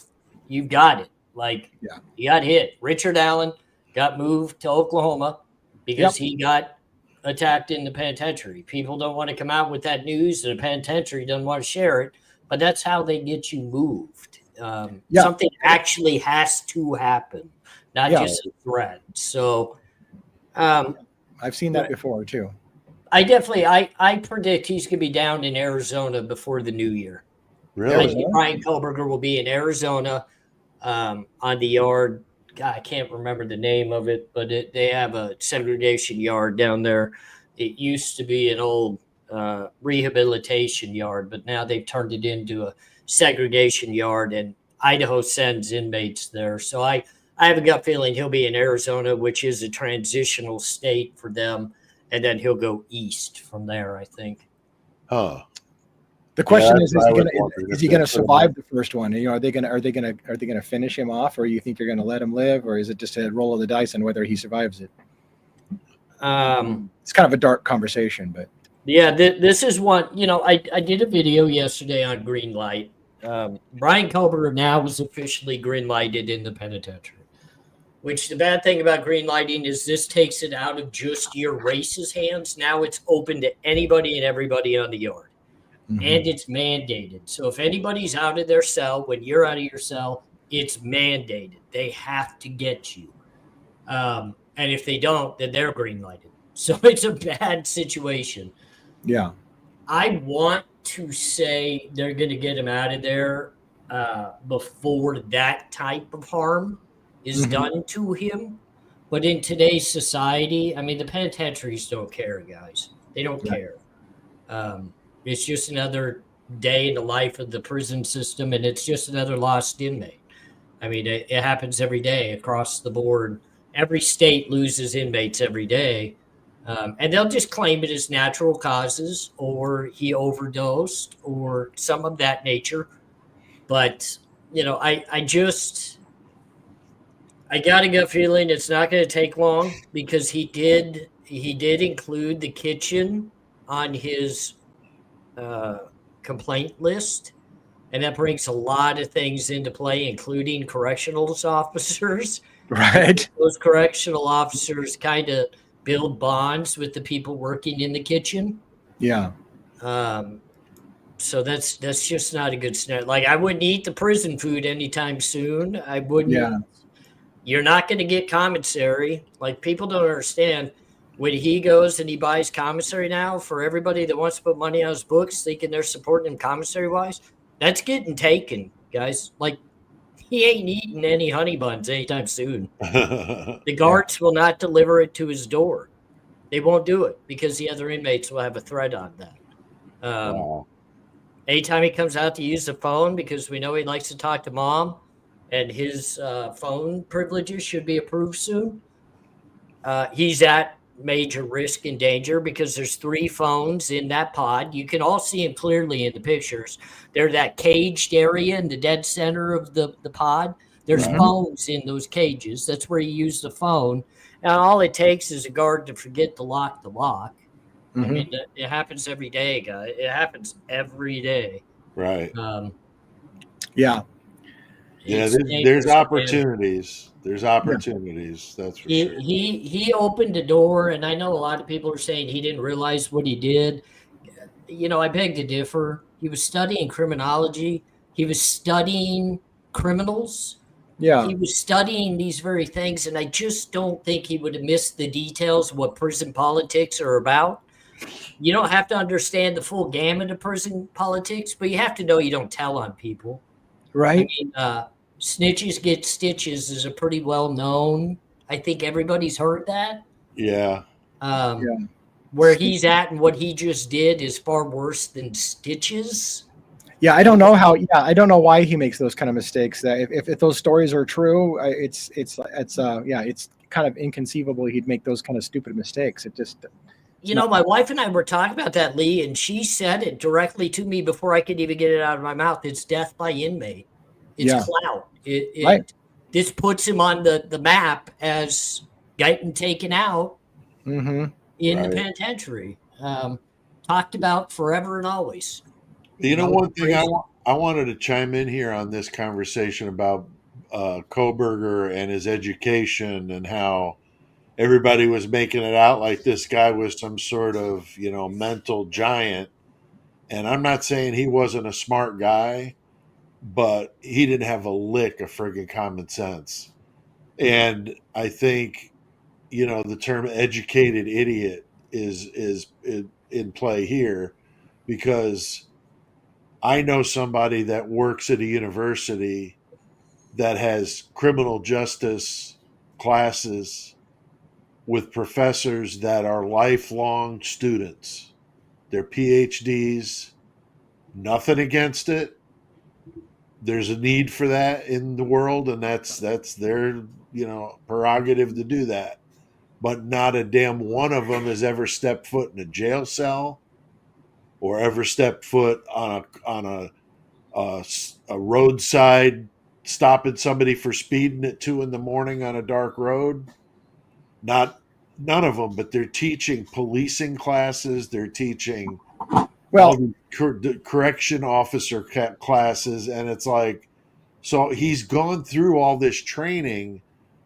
got it. Like, you got hit. Richard Allen got moved to Oklahoma because he got attacked in the penitentiary. People don't want to come out with that news, and the penitentiary doesn't want to share it, but that's how they get you moved. Something actually has to happen, not just a threat. So I've seen that before too. I predict he's going to be down in Arizona before the new year. Really? I think Brian Koberger will be in Arizona on the yard. God, I can't remember the name of it, but they have a segregation yard down there. It used to be an old rehabilitation yard, but now they've turned it into a segregation yard, and Idaho sends inmates there. So I have a gut feeling he'll be in Arizona, which is a transitional state for them, and then he'll go east from there, I think. Huh. The question is he going to survive the first one? Are they going to finish him off, or you think they're going to let him live, or is it just a roll of the dice on whether he survives it? It's kind of a dark conversation, but yeah, this is one. I did a video yesterday on green light. Brian Koberger now is officially green lighted in the penitentiary. Which the bad thing about green lighting is this takes it out of just your race's hands. Now it's open to anybody and everybody on the yard. And it's mandated. So if anybody's out of their cell, when you're out of your cell, it's mandated. They have to get you. And if they don't, then they're green lighted. So it's a bad situation. Yeah. I want to say they're going to get him out of there before that type of harm is done to him. But in today's society, I mean, the penitentiaries don't care, guys. They don't care. It's just another day in the life of the prison system, and it's just another lost inmate. I mean, it happens every day across the board. Every state loses inmates every day. And they'll just claim it as natural causes, or he overdosed, or some of that nature. But, you know, I got a gut feeling it's not going to take long, because he did include the kitchen on his complaint list. And that brings a lot of things into play, including correctional officers. Right. Those correctional officers kind of build bonds with the people working in the kitchen. Yeah. So that's just not a good scenario. Like, I wouldn't eat the prison food anytime soon. I wouldn't. Yeah. You're not going to get commissary. Like, people don't understand. When he goes and he buys commissary now, for everybody that wants to put money on his books, thinking they're supporting him commissary-wise, that's getting taken, guys. Like, he ain't eating any honey buns anytime soon. The guards will not deliver it to his door. They won't do it because the other inmates will have a threat on that. Wow. Anytime he comes out to use the phone, because we know he likes to talk to mom, and his phone privileges should be approved soon, he's at major risk and danger, because there's 3 phones in that pod. You can all see him clearly in the pictures. They're that caged area in the dead center of the pod. There's phones in those cages. That's where you use the phone. And all it takes is a guard to forget to lock the lock. I mean, it happens every day, guys. It happens every day. Right. Yeah. Yeah, there's opportunities. There's opportunities. That's for sure. He opened the door, and I know a lot of people are saying he didn't realize what he did. You know, I beg to differ. He was studying criminology. He was studying criminals. Yeah. He was studying these very things, and I just don't think he would have missed the details of what prison politics are about. You don't have to understand the full gamut of prison politics, but you have to know you don't tell on people. Right. I mean, snitches get stitches is a pretty well known. I think everybody's heard that. Yeah. Where he's at and what he just did is far worse than stitches. Yeah, I don't know how. Yeah, I don't know why he makes those kind of mistakes. That if those stories are true, it's kind of inconceivable he'd make those kind of stupid mistakes. It just. You know, my wife and I were talking about that, Lee, and she said it directly to me before I could even get it out of my mouth. It's death by inmate. It's clout. Right. This puts him on the map as getting taken out in the penitentiary. Talked about forever and always. You know, one thing I wanted to chime in here on this conversation about Koberger and his education, and how everybody was making it out like this guy was some sort of, you know, mental giant. And I'm not saying he wasn't a smart guy, but he didn't have a lick of friggin' common sense. And I think, you know, the term educated idiot is in play here, because I know somebody that works at a university that has criminal justice classes with professors that are lifelong students. They're PhDs, nothing against it. There's a need for that in the world, and that's their, you know, prerogative to do that. But not a damn one of them has ever stepped foot in a jail cell, or ever stepped foot on a roadside, stopping somebody for speeding at 2 a.m. on a dark road. None of them, but they're teaching policing classes. They're teaching correction officer classes, and it's like, so he's gone through all this training,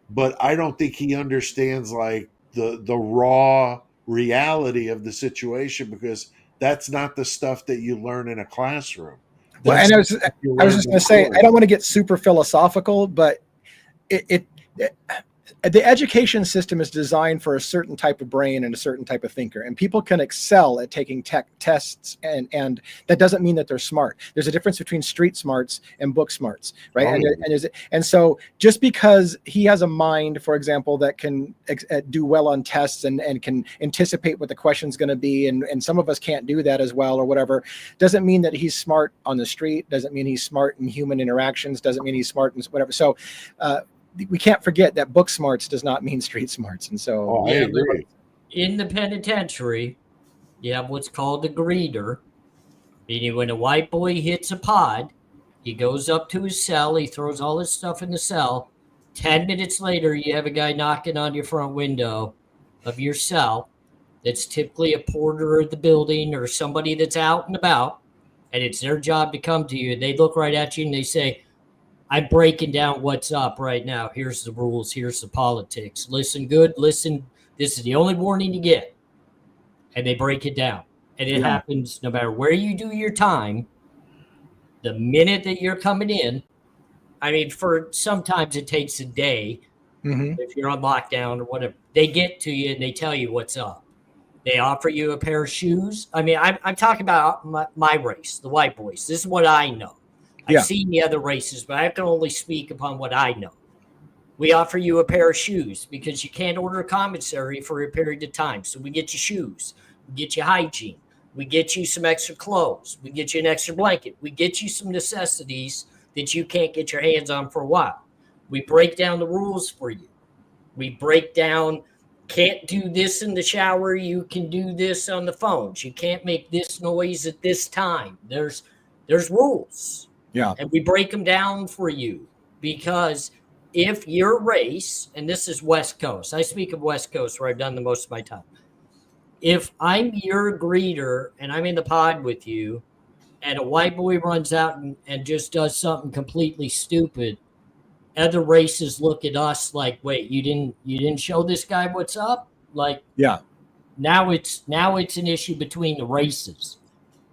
but I don't think he understands like the raw reality of the situation, because that's not the stuff that you learn in a classroom. Well, and I was just going to say, I don't want to get super philosophical, but the education system is designed for a certain type of brain and a certain type of thinker, and people can excel at taking tests, and that doesn't mean that they're smart. There's a difference between street smarts and book smarts, right? Oh. And so just because he has a mind, for example, that can do well on tests and can anticipate what the question's going to be, and some of us can't do that as well or whatever, doesn't mean that he's smart on the street, doesn't mean he's smart in human interactions, doesn't mean he's smart in whatever. So we can't forget that book smarts does not mean street smarts. And so I agree. In the penitentiary, you have what's called a greeter, meaning when a white boy hits a pod, he goes up to his cell, he throws all his stuff in the cell. 10 minutes later, you have a guy knocking on your front window of your cell. That's typically a porter of the building or somebody that's out and about, and it's their job to come to you. And they look right at you and they say, I'm breaking down what's up right now. Here's the rules. Here's the politics. Listen good. Listen. This is the only warning you get. And they break it down. And it happens no matter where you do your time. The minute that you're coming in, I mean, for sometimes it takes a day. If you're on lockdown or whatever, they get to you and they tell you what's up. They offer you a pair of shoes. I mean, I'm talking about my race, the white boys. This is what I know. I've seen the other races, but I can only speak upon what I know. We offer you a pair of shoes because you can't order a commissary for a period of time. So we get you shoes. We get you hygiene. We get you some extra clothes. We get you an extra blanket. We get you some necessities that you can't get your hands on for a while. We break down the rules for you. We break down, can't do this in the shower. You can do this on the phones. You can't make this noise at this time. There's rules. Yeah. And we break them down for you because if your race, and this is West Coast, I speak of West Coast where I've done the most of my time. If I'm your greeter and I'm in the pod with you and a white boy runs out and just does something completely stupid, other races look at us like, wait, you didn't show this guy what's up? Like, now it's an issue between the races.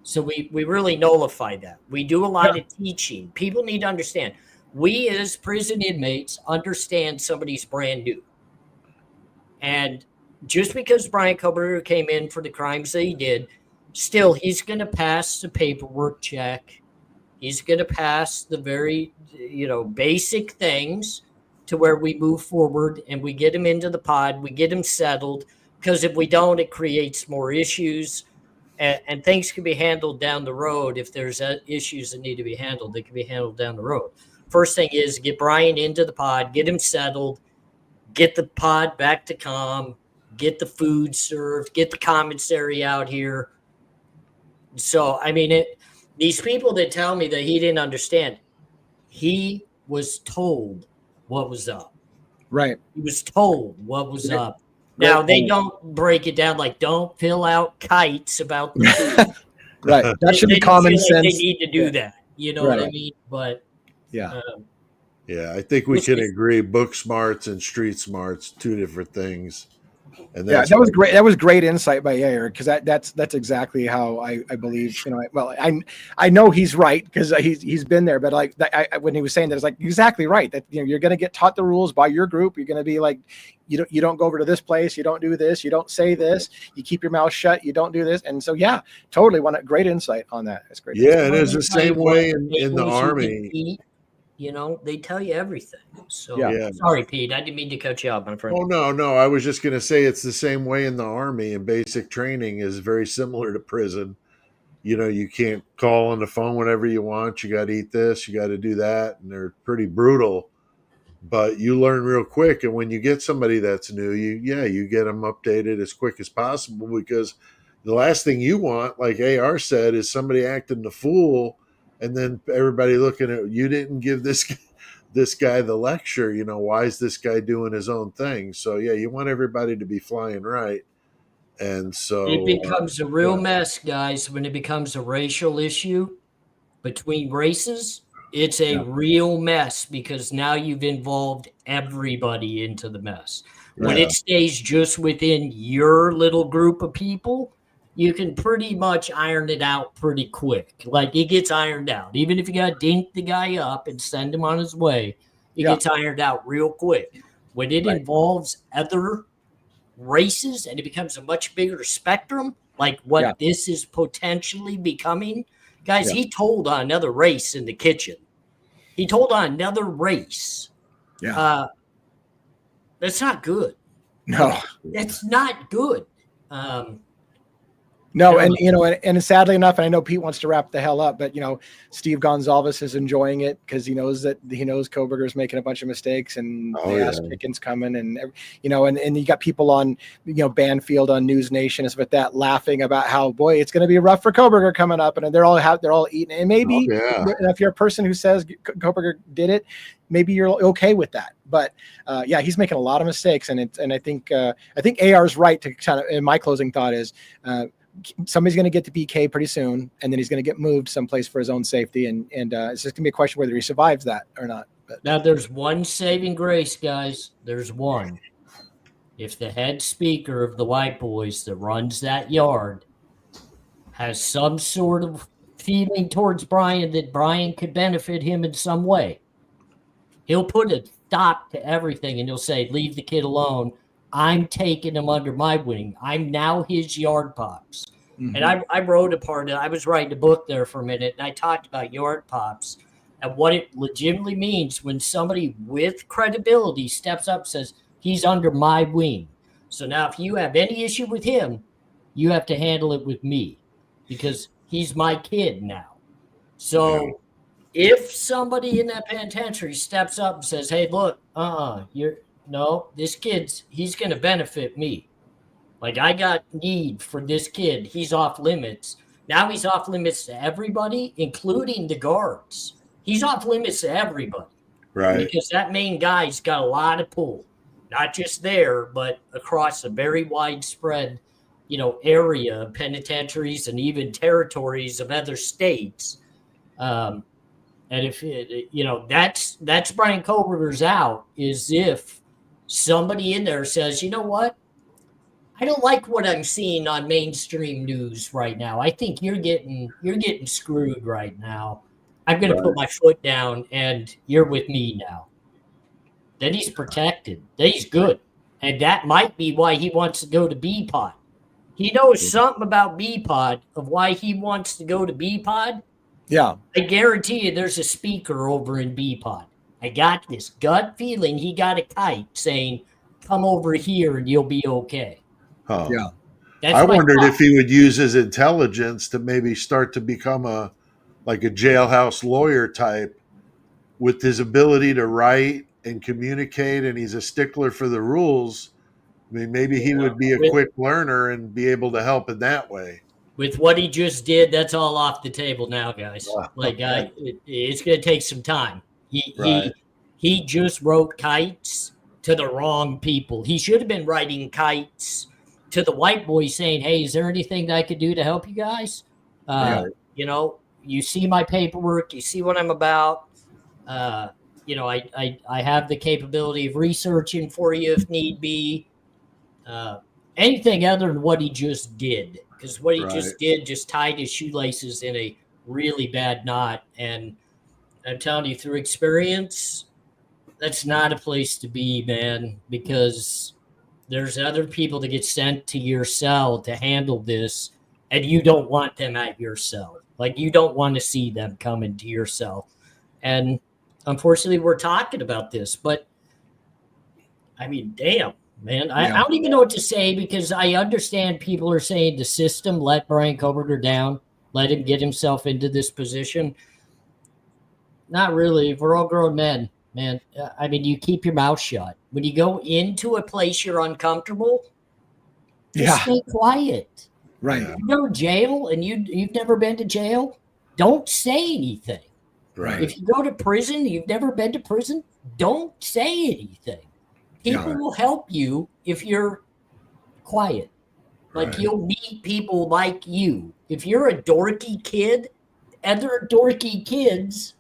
So we really nullify that. We do a lot of teaching. People need to understand. We as prison inmates understand somebody's brand new. And just because Brian Kober came in for the crimes that he did, still he's going to pass the paperwork check. He's going to pass the very, basic things to where we move forward and we get him into the pod. We get him settled because if we don't, it creates more issues. And things can be handled down the road. If there's issues that need to be handled, they can be handled down the road. First thing is get Brian into the pod, get him settled, get the pod back to calm, get the food served, get the commissary out here. So, I mean, these people that tell me that he didn't understand, he was told what was up. Right. He was told what was up. Now, they don't break it down like don't fill out kites about the food. Right. That should be common sense. Like they need to do that. You know what I mean? But I think we can agree book smarts and street smarts, two different things. And that was great. That was great insight by Yair, because that's exactly how I believe. I know he's right because he's been there. But like when he was saying that, it's like exactly right. That you're going to get taught the rules by your group. You're going to be like, you don't go over to this place. You don't do this. You don't say this. You keep your mouth shut. You don't do this. And so totally. Great insight on that. That's great. Yeah, it is the same way in the Army. They tell you everything. So sorry, Pete. I didn't mean to cut you off, my friend. Oh, no. I was just going to say it's the same way in the Army, and basic training is very similar to prison. You can't call on the phone whenever you want. You got to eat this. You got to do that. And they're pretty brutal, but you learn real quick. And when you get somebody that's new, you get them updated as quick as possible, because the last thing you want, like AR said, is somebody acting the fool. And then everybody looking at you didn't give this guy the lecture. Why is this guy doing his own thing? So you want everybody to be flying right. And so it becomes a real mess, guys. When it becomes a racial issue between races, it's a real mess because now you've involved everybody into the mess. When it stays just within your little group of people, you can pretty much iron it out pretty quick. Like it gets ironed out. Even if you got to dink the guy up and send him on his way, it gets ironed out real quick. When it involves other races and it becomes a much bigger spectrum, like what this is potentially becoming, guys, he told on another race in the kitchen. He told on another race. Yeah. That's not good. No. That's not good. No, and and sadly enough, and I know Pete wants to wrap the hell up, but Steve Gonzalez is enjoying it because he knows Kohberger's making a bunch of mistakes, and the ass kicking's coming, and and you got people on Banfield on News Nation and stuff like that laughing about how, boy, it's going to be rough for Kohberger coming up, and they're all eating, and maybe if you're a person who says Kohberger did it, maybe you're okay with that, but he's making a lot of mistakes, and I think AR's right to kind of. And my closing thought is. Somebody's going to get to BK pretty soon, and then he's going to get moved someplace for his own safety, and it's just going to be a question whether he survives that or not. But now there's one saving grace, guys. There's one. If the head speaker of the White Boys that runs that yard has some sort of feeling towards Brian that Brian could benefit him in some way, he'll put a stop to everything, and he'll say, leave the kid alone. I'm taking him under my wing. I'm now his yard pops. Mm-hmm. And I wrote a part of it. I was writing a book there for a minute, and I talked about yard pops and what it legitimately means when somebody with credibility steps up and says, he's under my wing. So now if you have any issue with him, you have to handle it with me because he's my kid now. So if somebody in that penitentiary steps up and says, hey, look, this kid's, he's going to benefit me. Like, I got need for this kid. He's off limits. Now he's off limits to everybody, including the guards. He's off limits to everybody. Right. Because that main guy's got a lot of pull. Not just there, but across a very widespread, area of penitentiaries and even territories of other states. And if, that's Brian Kohberger's out, is if somebody in there says, you know what? I don't like what I'm seeing on mainstream news right now. I think you're getting screwed right now. I'm going to put my foot down, and you're with me now. Then he's protected. Then he's good. And that might be why he wants to go to B-Pod. He knows something about B-Pod of why he wants to go to B-Pod. Yeah. I guarantee you there's a speaker over in B-Pod. I got this gut feeling he got a kite saying, come over here and you'll be okay. Huh. Yeah. I wondered if he would use his intelligence to maybe start to become a jailhouse lawyer type with his ability to write and communicate, and he's a stickler for the rules. I mean, maybe he would be a quick learner and be able to help in that way. With what he just did, that's all off the table now, guys. It's going to take some time. He just wrote kites to the wrong people. He should have been writing kites to the White Boys saying, hey, is there anything that I could do to help you guys? You see my paperwork. You see what I'm about. I have the capability of researching for you if need be. Anything other than what he just did. Because what he just did just tied his shoelaces in a really bad knot. And I'm telling you, through experience, that's not a place to be, man, because there's other people that get sent to your cell to handle this, and you don't want them at your cell. Like, you don't want to see them come into your cell. And unfortunately, we're talking about this, but I mean, damn, man, I don't even know what to say, because I understand people are saying the system let Brian Kohberger down, let him get himself into this position. Not really. We're all grown men, man. I mean, you keep your mouth shut. When you go into a place you're uncomfortable, just stay quiet. Right. If you go to jail and you've never been to jail, don't say anything. Right. If you go to prison, you've never been to prison, don't say anything. People will help you if you're quiet. Like, you'll meet people like you. If you're a dorky kid, other dorky kids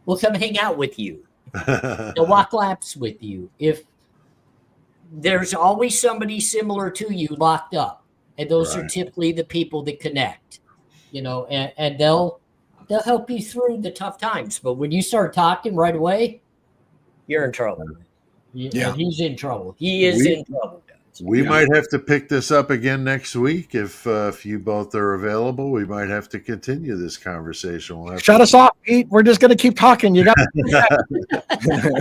will come hang out with you. They'll walk laps with you. If there's always somebody similar to you locked up, and those are typically the people that connect, and they'll help you through the tough times. But when you start talking right away, you're in trouble. Yeah. And he's in trouble. He is in trouble. We might have to pick this up again next week if you both are available. We might have to continue this conversation. We'll have Shut us off, Pete. We're just going to keep talking. You got.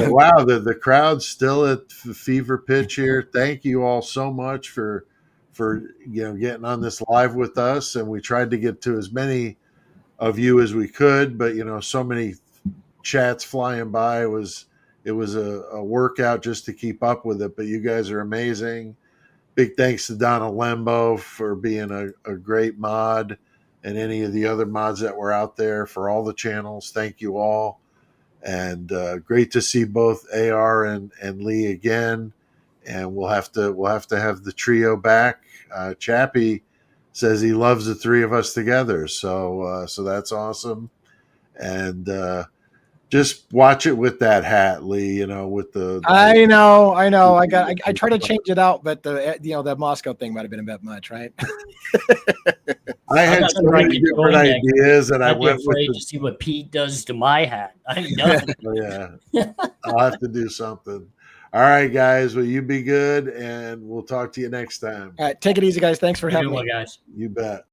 Wow, the crowd's still at fever pitch here. Thank you all so much for getting on this live with us, and we tried to get to as many of you as we could, but so many chats flying by. It was a workout just to keep up with it, but you guys are amazing. Big thanks to Donna Lembo for being a great mod, and any of the other mods that were out there for all the channels. Thank you all. And great to see both AR and Lee again. And we'll have to have the trio back. Chappie says he loves the three of us together, so that's awesome. And just watch it with that hat, Lee. With the I know. I try to change it out, but the Moscow thing might have been a bit much, right? I had so many different ideas, and I went afraid with to see what Pete does to my hat. I'm done. Yeah, I'll have to do something. All right, guys. Well, you be good, and we'll talk to you next time. All right, take it easy, guys. Thanks for having me, guys. You bet.